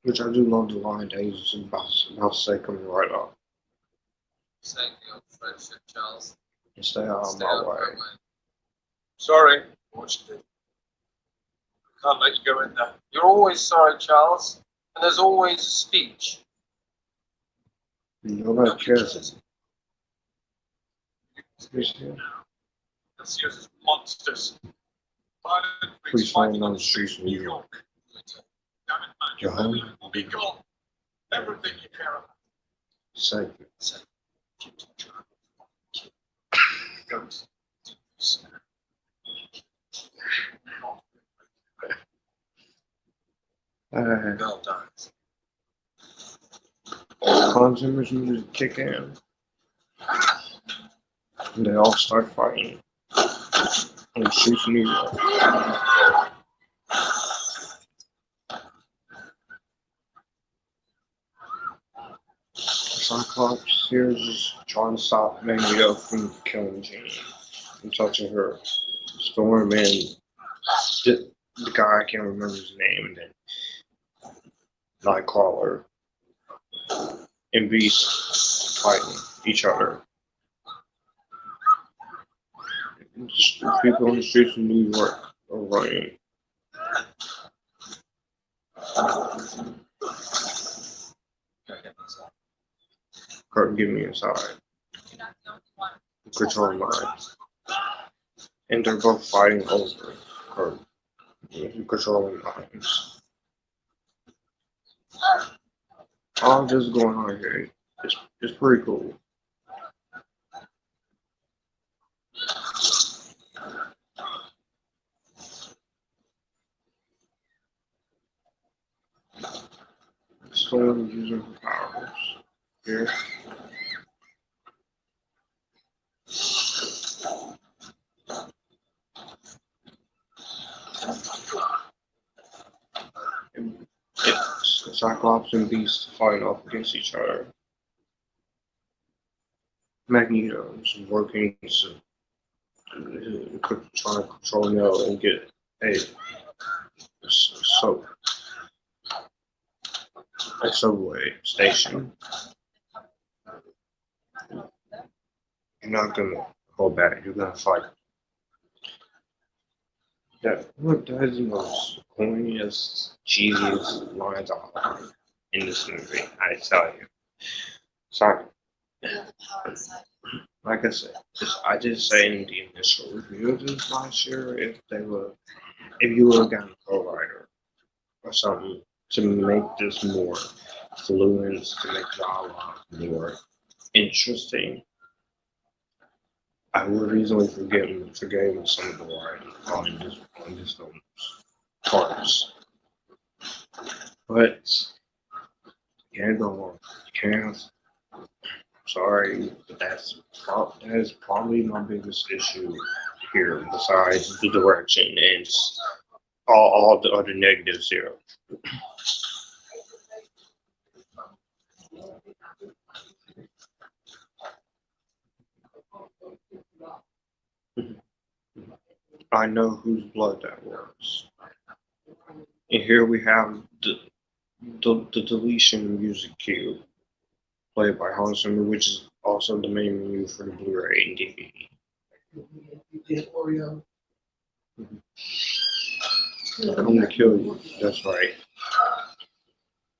D: Which I do love the line that he's about to say coming right off.
C: Saying the old friendship, Charles.
D: And stay out of my way.
C: Sorry, unfortunately. I can't let you go in there. You're always sorry, Charles. And there's always a speech.
D: Nobody cares.
C: That's yours, monsters.
D: Please find on the streets of New York. Your home will be gone.
C: Everything you care about.
D: Safe.
C: Girl dies.
D: Hans Zimmer's music kick in. And they all start fighting on the streets of New York. Cyclops here is just trying to stop Magneto from killing Jean and touching her. Storm and the guy, I can't remember his name, and then Nightcrawler and Beast fighting each other. Just people on the streets of New York are running. Kirby, get me inside. Control mine. And they're both fighting over Kirby. Controlling minds. All this going on here, it's pretty cool. Storm using her powers here. It's Cyclops and Beast fighting off against each other. Magneto is working to try to control Neo and get a subway station. You're not gonna hold back. You're gonna fight. That is the most corniest, cheesiest lines in this movie. I tell you. Sorry. Like I said, I did say in the initial review of this last year, if you would have gotten a co-writer or something to make this more fluent, to make dialogue more interesting, I would easily forgive some of the writing on this film's parts. But can't go wrong. You can't. Sorry, but that is probably my biggest issue here, besides the direction and all the other negatives here. I know whose blood that was. And here we have the deletion music cue, played by Halston, which is also the main menu for the Blu-ray and DVD. I'm gonna kill you. That's right.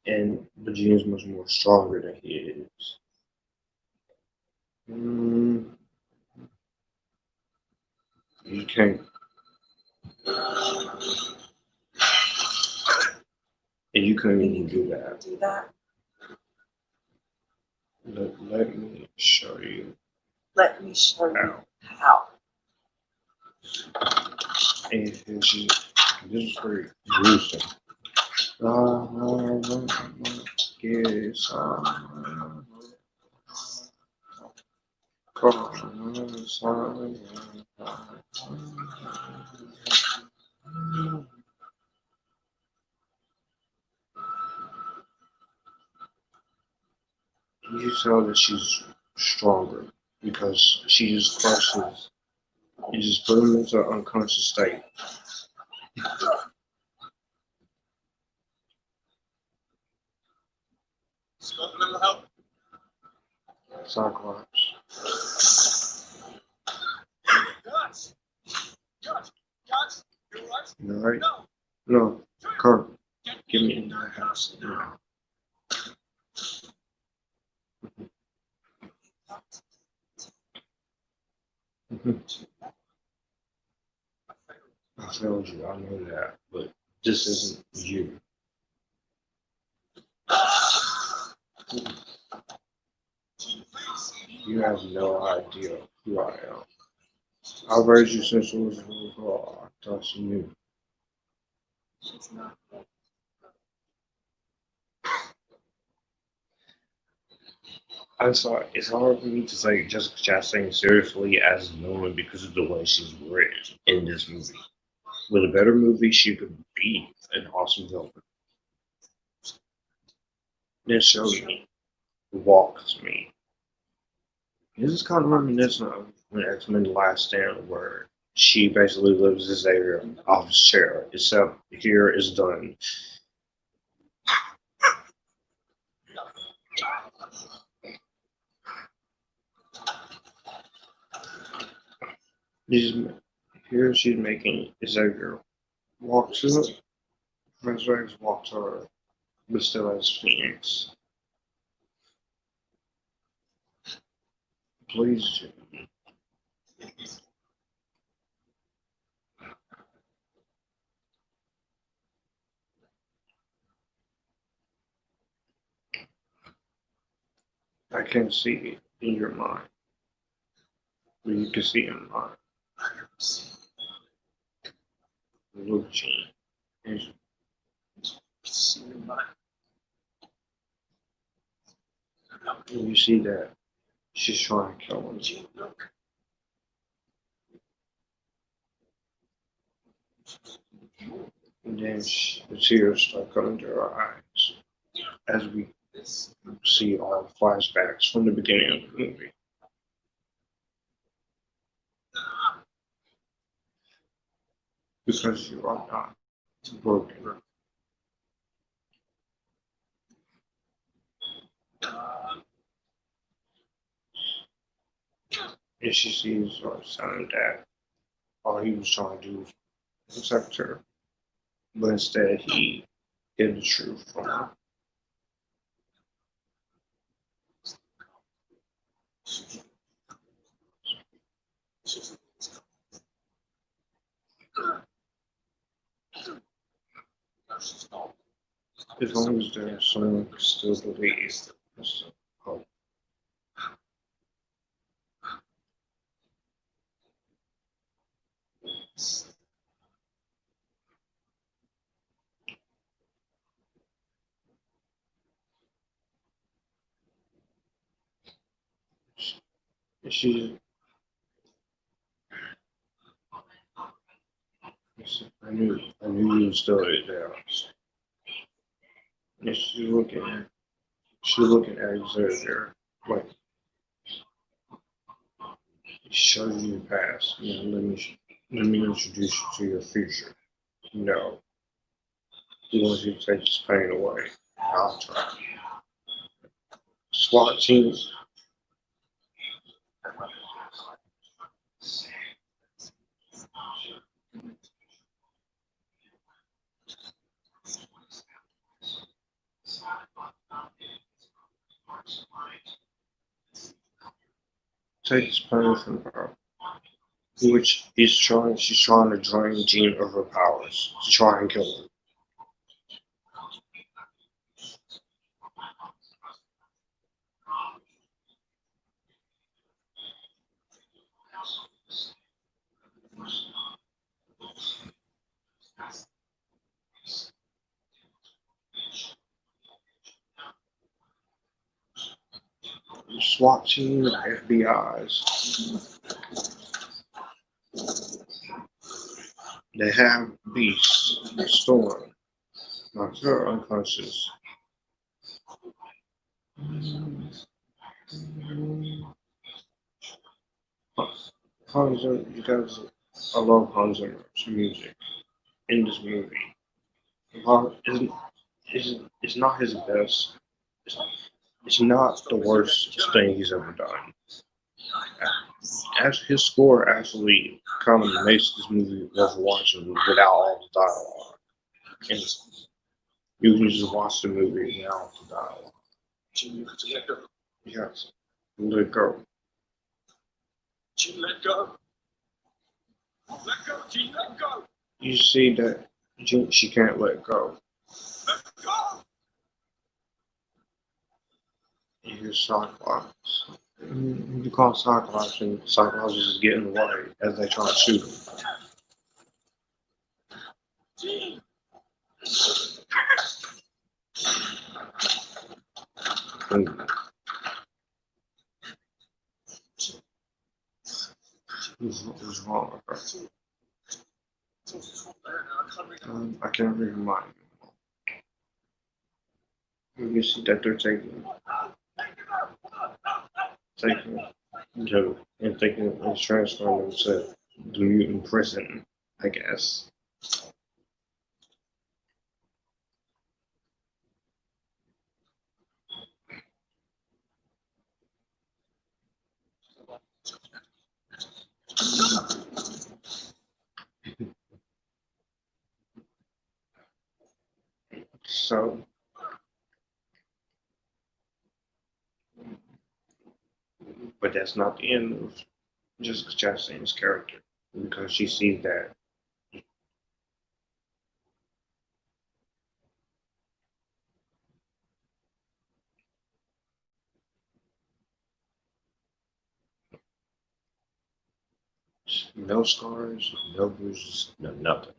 D: And Virginia's much more stronger than he is. You can't. And you couldn't even do that.
E: Do that.
D: Let me show you
E: Let me show you
D: how.
E: how.
D: And this is pretty gruesome. Yes, you tell that she's stronger because she just crushes. You just put them into an unconscious state.
C: Scott, a little help?
D: Cyclops.
C: Guts! Guts! Guts! You alright?
D: You alright?
C: No!
D: No. Kirby. Give me in the house. No. I failed you, I know that, but this isn't you. You have no idea who I am. I've raised you since you was a little girl. I thought you knew.
B: She's not good.
D: I'm sorry, it's hard for me to take Jessica Chastain seriously as a villain because of the way she's written in this movie. With a better movie, she could be an awesome villain. Then shows me, walks me. This is kind of reminiscent of when X-Men The Last Stand, where she basically lives this area off his chair, except here is done. Here she's making Xavier walk to her. Professor X walks to her, but still as Phoenix. Please. I can't see it in your mind, but you can see it in mine. Look, Gene. And you see that she's trying to kill him. And then the tears start coming to her eyes as we see all the flashbacks from the beginning of the movie. Because you are not broken. And she sees her son that all he was trying to do was protect her. But instead he hid the truth from her. As long as there's someone who still believes, there's hope. She, I knew you were still there. And she's looking at Xavier. Like, show you your past. You know, let me introduce you to your future. No, he wants you to take his pain away. I'll try. SWAT team. Take his pain from her. Which she's trying to drain Jean of her powers to try and kill her. SWAT team, FBI's. They have Beast, Storm, knocked her unconscious. Hans Zimmer, because I love Hans Zimmer's music in this movie. It's not his best. It's not the worst thing he's ever done. As his score actually kind of makes this movie worth watching without all the dialogue. And you can just watch the movie without the dialogue.
C: You have to let go.
D: Yes, let go.
C: Jim, let go. Let go, Jim, let go.
D: You see that she can't let go.
C: Let go.
D: You hear Cyclops. You call Cyclops, and Cyclops is just getting away as they try to shoot him.
C: Jim.
D: What's wrong with her? I can't read your mind. You see that they're taking Joe and transferring them to the mutant prison, I guess. So, but that's not the end of Jessica Chastain's character, because she sees that no scars, no bruises, no nothing.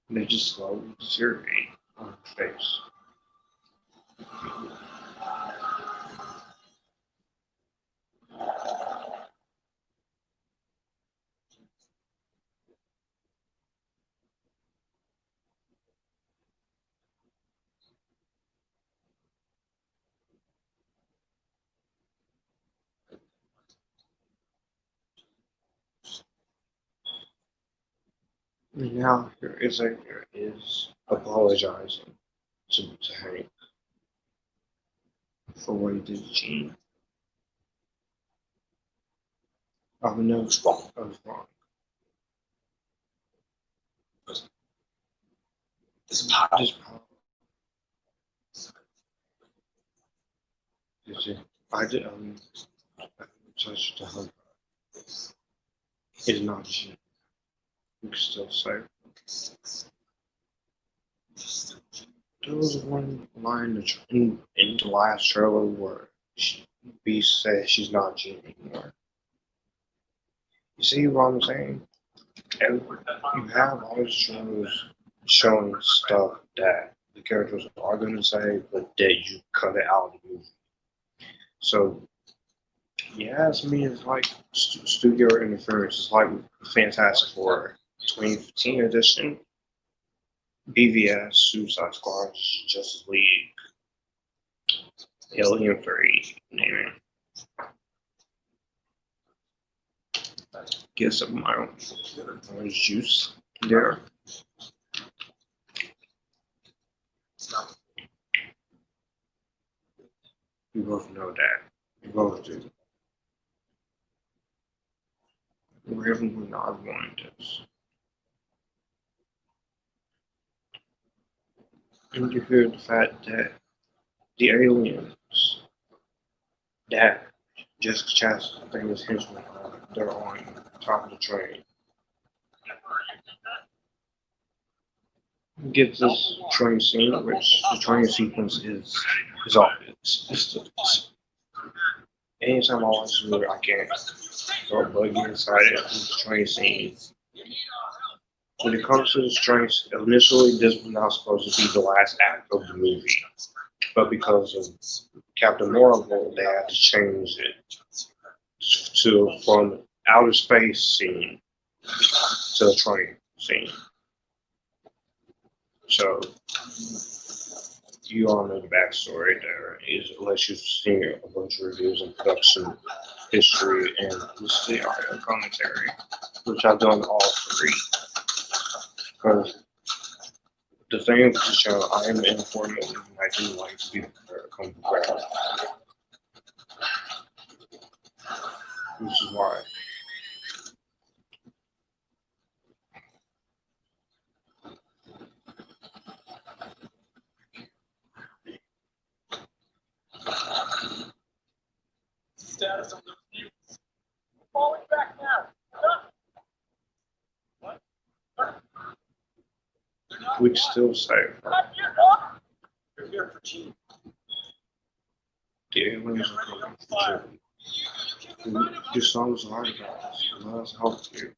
D: They just slowly deteriorate on her face. And now here Xavier is apologizing to Hank for what he did to Jean. I know it's wrong. I was wrong.
C: This power.
D: This power. I did touch the hug. It's not Jean. You can still say
A: There was one line in the last trailer where Beast says she's not Jean anymore. You see what I'm saying? And you have all these shows showing stuff that the characters are going to say, but that you cut it out of the movie. So, yeah, to me, it's like studio interference. It's like Fantastic Four 2015 edition, BVS, Suicide Squad, Justice League, Alien 3, name it. Get some of my own juice there. We both know that. We both do. Where have we not wanted this? And you hear the fact that the aliens that Jessica Chastain famous henchmen they're on top of the train. Get this train scene, which the train sequence is obvious. Anytime I watch this movie, I can't throw a buggy inside it. The train scene. When it comes to this train, initially this was not supposed to be the last act of the movie, but because of Captain Marvel, they had to change it from outer space scene to a train scene. So you all know the backstory there is, unless you've seen a bunch of reviews and production history and the audio commentary, which I've done all three. Because the thing with the channel, I am informative and I do like to be come prepared. Which is why.
C: Status of the views. Falling back now. What?
A: We can still say
C: You're here for Gene.
A: the aliens are coming for Jim. Your songs are guys. Let us help you.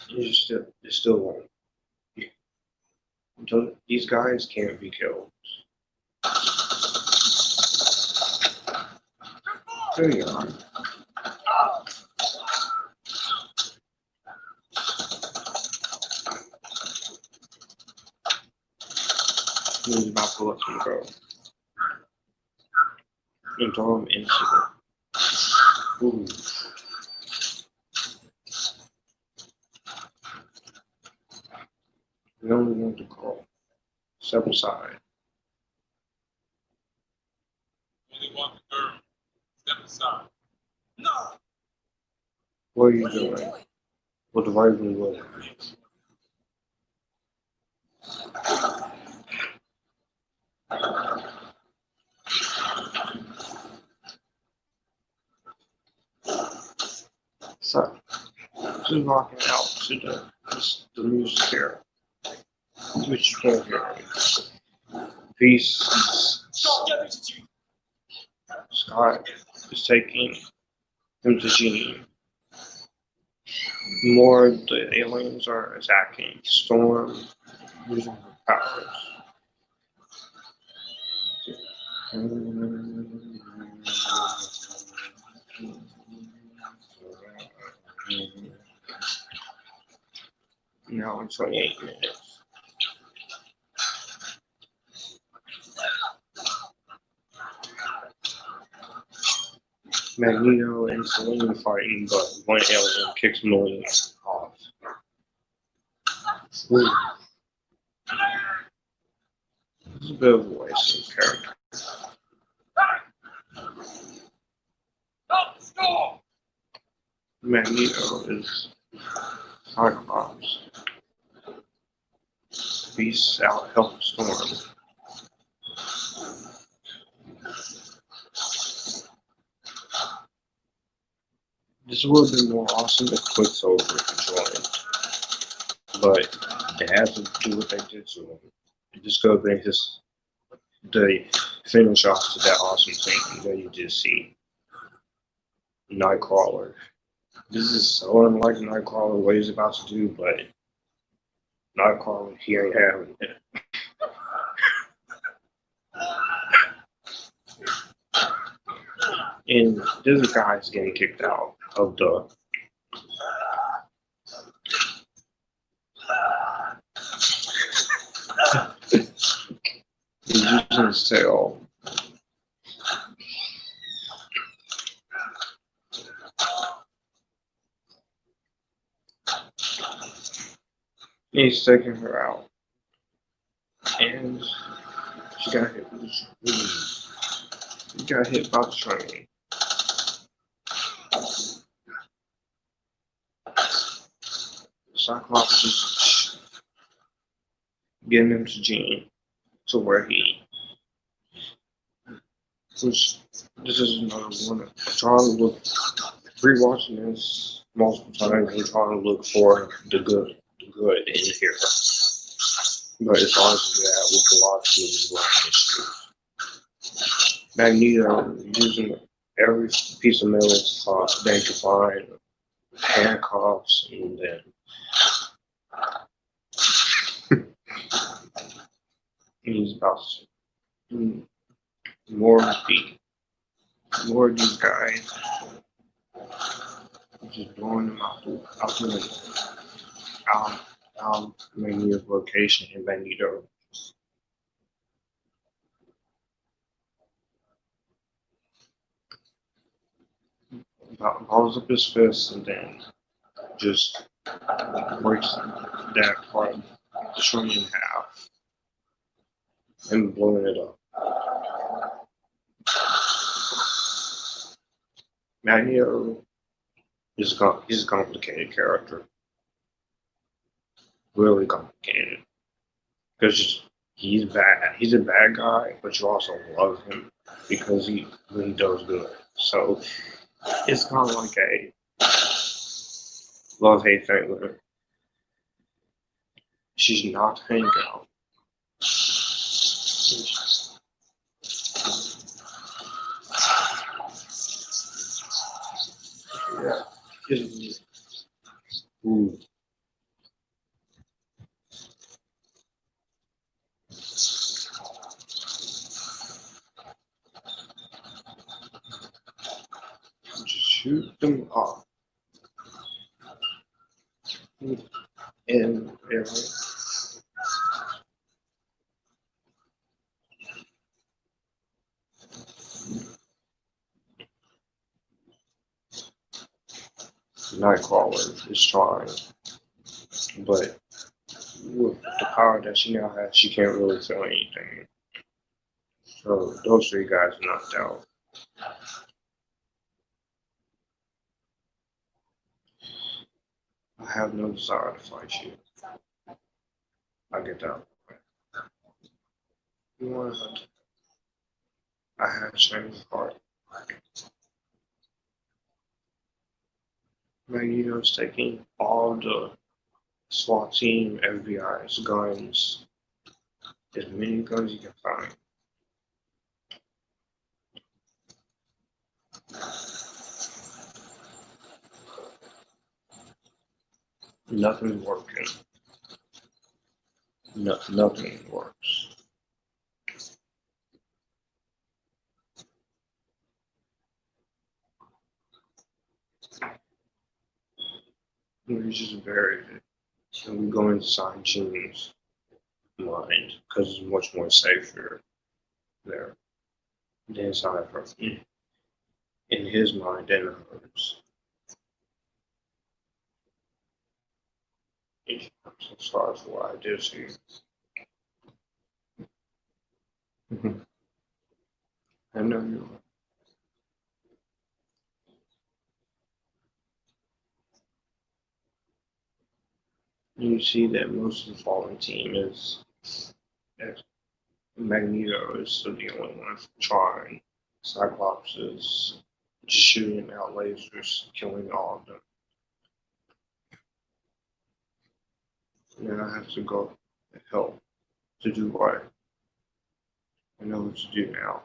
A: You still won't. These guys can't be killed. There you are. He's about to let him go. And throw him into the. Ooh. We only want to call. Step aside.
C: Only want the girl. Step aside. No!
A: What are you doing? What the Raven will. So, just rocking out to the music here, which you can't hear. Peace. Scott is taking him to Gene. More the aliens are attacking. Storm using her powers. Now in 28 minutes. Magneto and Selene fighting, but one alien kicks Millie off. Ooh. This is a bit of a waste of character. Magneto is Cyclops. Peace out, help storm. This would have been more awesome if Quicksilver joined, but they had to do what they did to him. This could have been the finish off to that awesome thing that you just see. Nightcrawler. This is so unlike Nightcrawler what he's about to do, but Nightcrawler, he ain't having it. And this guy is getting kicked out of the he's using his tail. He's taking her out. And she got hit with the train. She got hit by the train. Cyclops is getting him to Gene to where he which this is another one. I'm trying to look rewatching this multiple times. I'm trying to look for the good in here. But it's hard to do that with a lot of movies where Magneto using every piece of metal they can find, handcuffs, and then he's about to more of these guys just blowing them out the window. Out Magneto's location in Magneto. Balls up his fist and then just breaks that part of the train in half and blowing it up. Magneto is he's a complicated character. Really complicated. Because he's bad. He's a bad guy, but you also love him because he really does good. So it's kind of like a love-hate thing with her. She's not hanging out. Yeah. Ooh. Just shoot them off. And Nightcrawler is trying, but with the power that she now has, she can't really feel anything. So those three guys are knocked out. I have no desire to fight you. I get that. You want to? I have changed of heart. Magneto's taking all the SWAT team, FBI's guns, as many guns you can find. Nothing's working. Nothing works. We just buried it. And we go inside Jimmy's mind because it's much more safer there than inside her. In his mind than hers. I'm so sorry for what I did to you. I know you are. You see that most of the fallen team is Magneto is still the only one trying. Cyclops is just shooting out lasers, killing all of them. And I have to go help to do what? I know what to do now.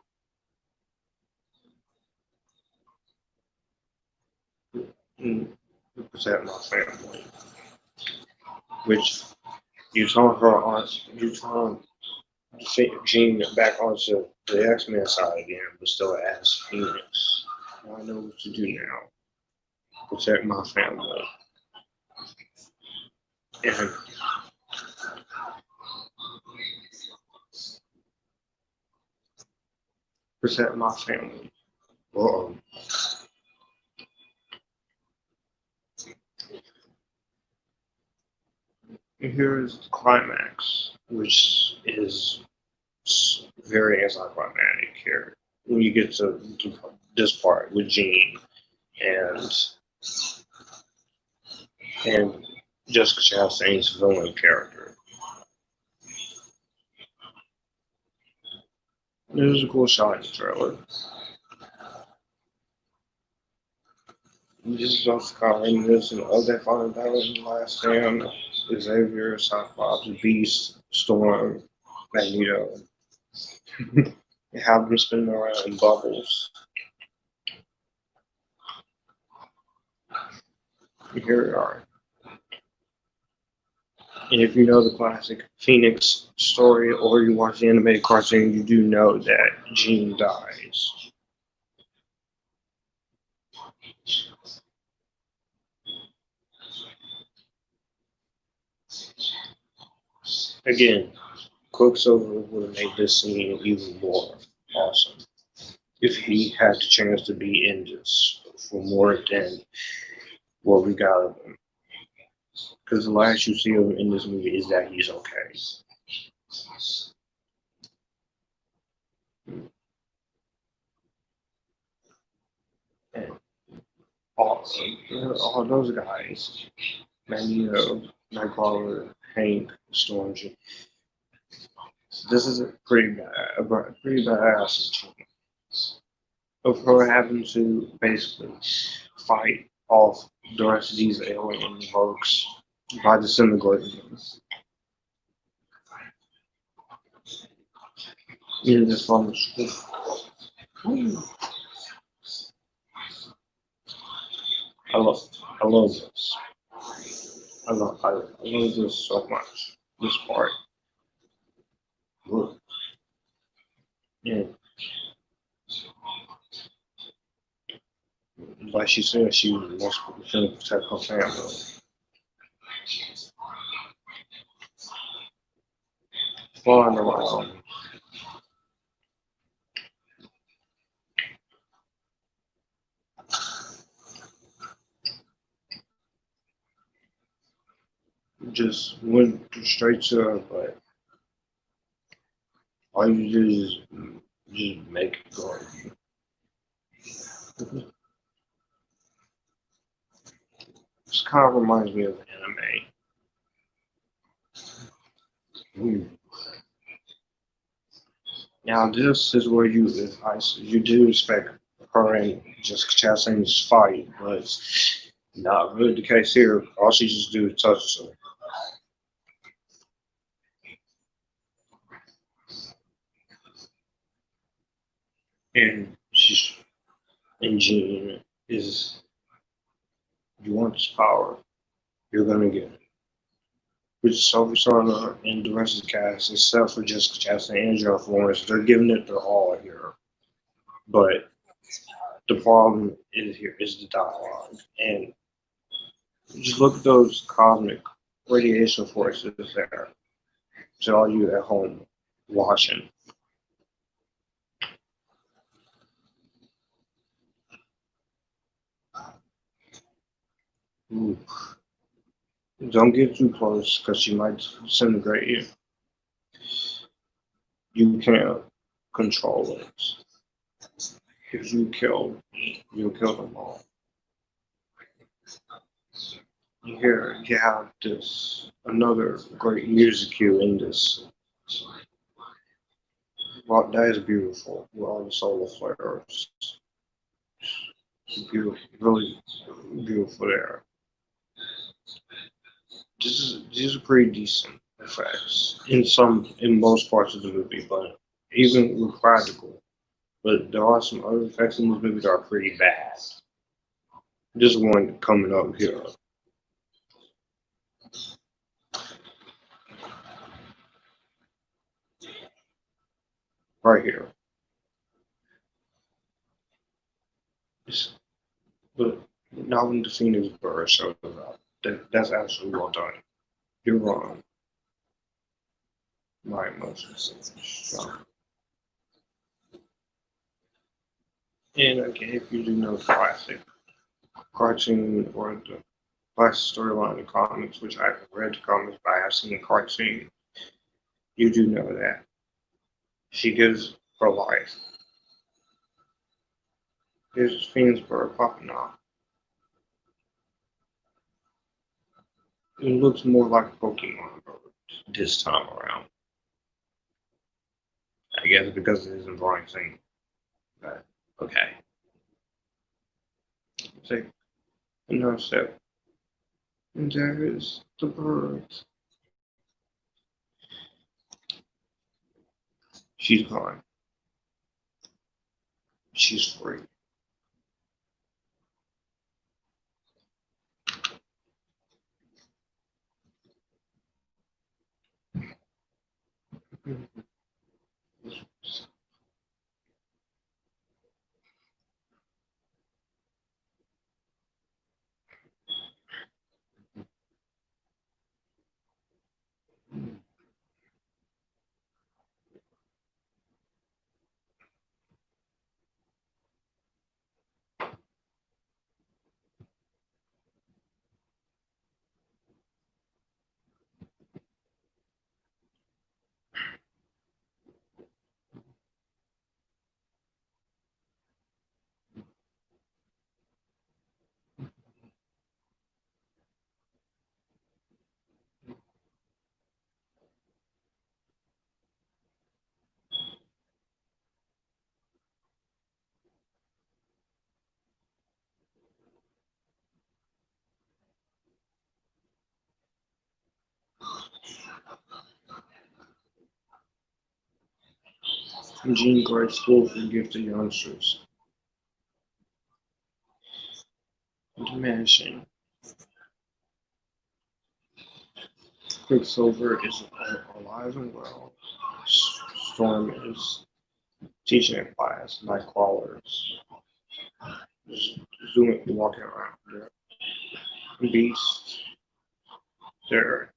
A: Protect my family. Which you turn her on, you turn Jean back onto the X-Men side again, but still as Phoenix. I know what to do now. Protect my family. And protect my family. Uh-oh. And here's the climax, which is very anticlimactic here. When you get to this part with Jean and Jessica Chastain's villain character. There's a cool shot in the trailer. This is also calling this and all that final battle in the last stand. Xavier, Cyclops, Beast, Storm, Magneto. And have them spinning around in bubbles. And here we are. And if you know the classic Phoenix story or you watch the animated cartoon, you do know that Jean dies. Again, Quicksilver would have made this scene even more awesome if he had the chance to be in this for more than what we got of him. Because the last you see of him in this movie is that he's okay. And all those guys, Magneto, Nightcrawler, Hank, Storm, this is a pretty badass team of her having to basically fight off the rest of these alien folks by disintegrating them. In this one, I love this. I love this so much. This part. Yeah. Like she said, she wants to protect her family. Flying around. Just went straight to her, but all you do is just make it go. This kind of reminds me of anime. Ooh. Now this is where you do expect her and Jessica Chastain to fight, but it's not really the case here. All she just do is touch her. And Jean is, you want this power, you're gonna get it. Which Sophie and the rest of the cast, except for Jessica Chastain and Jennifer Lawrence, they're giving it their all here. But the problem is the dialogue. And just look at those cosmic radiation forces there. To all you at home watching. Ooh. Don't get too close because she might disintegrate you. You can't control it. If you kill, you'll kill them all. Here you have this another great music cue in this. Well, that is beautiful with all the solar flares. Beautiful, really beautiful there. These are pretty decent effects in most parts of the movie, but even with practical. But there are some other effects in this movie that are pretty bad. This one coming up here. Right here. But not when the Phoenix Bird shows up. That's actually well done. You're wrong. My emotions. So. And again, if you do know the classic cartoon or the classic storyline in comics, which I haven't read the comics, but I have seen the cartoon, you do know that she gives her life. Here's Phoenix Bird popping off. It looks more like a Pokemon bird this time around. I guess because it isn't drawing thing. But okay. Take another step. And there is the bird. She's gone. She's free. Jean Grey School for Gifted Youngsters. The mansion. Quicksilver is alive and well. Storm is teaching a class. Nightcrawlers. Just zooming, walking around there. Beast. There.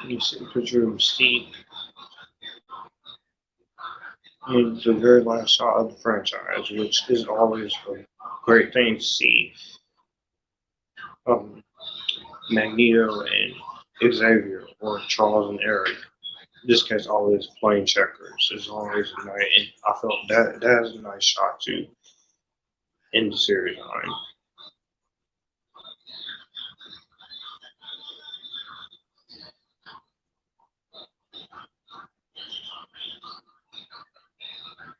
A: You see a picture of Mystique. And the very last shot of the franchise, which is always a great thing to see. Magneto and Xavier, or Charles and Eric. In this case, always playing checkers. It's always a nice, and I felt that is a nice shot to end the series on.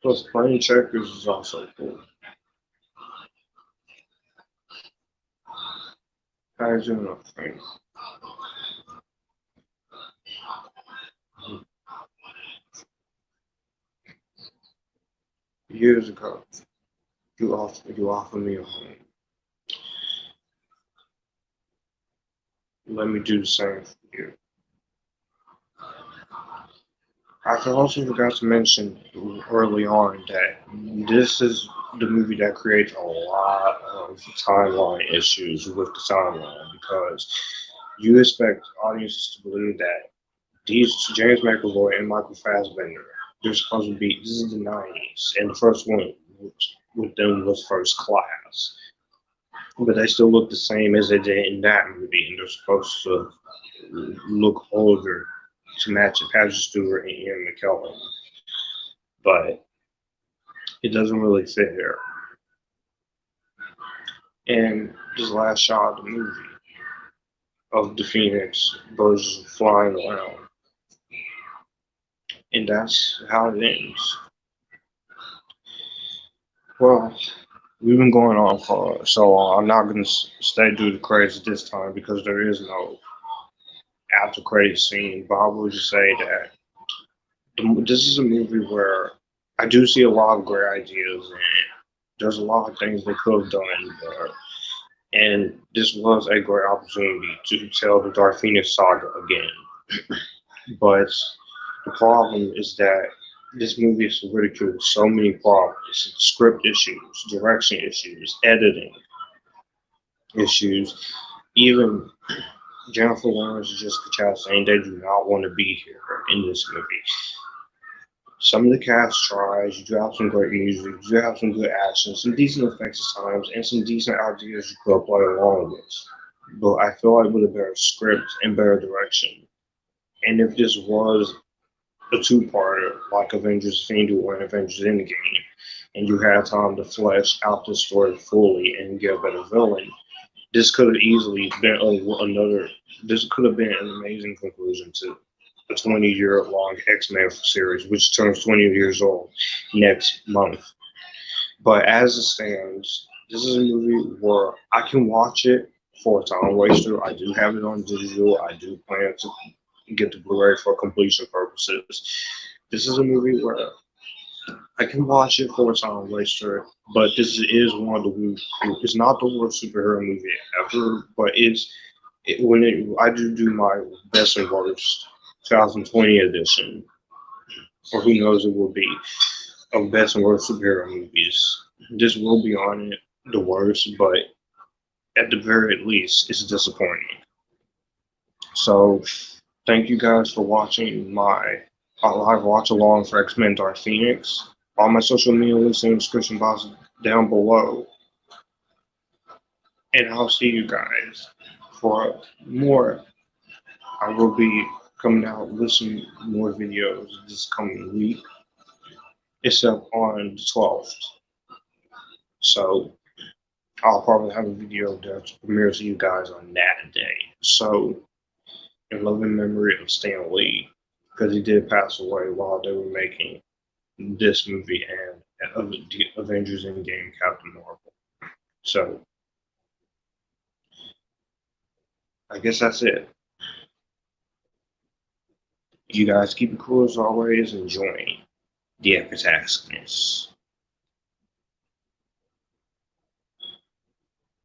A: Plus, playing checkers is also cool. How are you doing up, Frank? Years ago, you offered me a home. Let me do the same for you. I also forgot to mention early on that this is the movie that creates a lot of timeline issues with the timeline, because you expect audiences to believe that these James McAvoy and Michael Fassbender, they're supposed to be, this is the 90s, and the first one with them was First Class.
D: but they still look the same as they did in that movie, and they're supposed to look older to match Patrick Stewart and Ian McKellen, but it doesn't really fit here. And this last shot of the movie of the Phoenix birds flying around, and that's how it ends. Well, we've been going on for so long. I'm not going to stay through the credits this time because there is no after credit scene. But I will just say that this is a movie where I do see a lot of great ideas, and there's a lot of things they could have done there. And this was a great opportunity to tell the Dark Phoenix saga again. But the problem is that this movie is ridiculed with so many problems: script issues, direction issues, editing issues. Even Jennifer Lawrence and Jessica Chastain, they do not want to be here in this movie. Some of the cast tries. You do have some great music. You do have some good action, some decent effects at times, and some decent ideas you could play along with. But I feel like with a better script and better direction, and if this was a two-parter like Avengers Assemble and Avengers Endgame, and you had time to flesh out the story fully and get a better villain, this could have easily been another. This could have been an amazing conclusion to a 20-year-long X-Men series, which turns 20 years old next month. But as it stands, this is a movie where I can watch it for a time waster. I do have it on digital. I do plan to get the Blu-ray for completion purposes. This is a movie where I can watch it for a time waster, but this is one of the it's not the worst superhero movie ever, but I do my best and worst 2020 edition, or who knows it will be, of best and worst superhero movies. This will be on it the worst, but at the very least, it's disappointing. So, thank you guys for watching my live watch along for X-Men Dark Phoenix. All my social media links in the description box down below. And I'll see you guys for more. I will be coming out with some more videos this coming week, except on the 12th. So I'll probably have a video that premieres to you guys on that day. So, in loving memory of Stan Lee, because he did pass away while they were making this movie and the Avengers Endgame Captain Marvel. So, I guess that's it. You guys keep it cool as always, enjoying the epic taskness.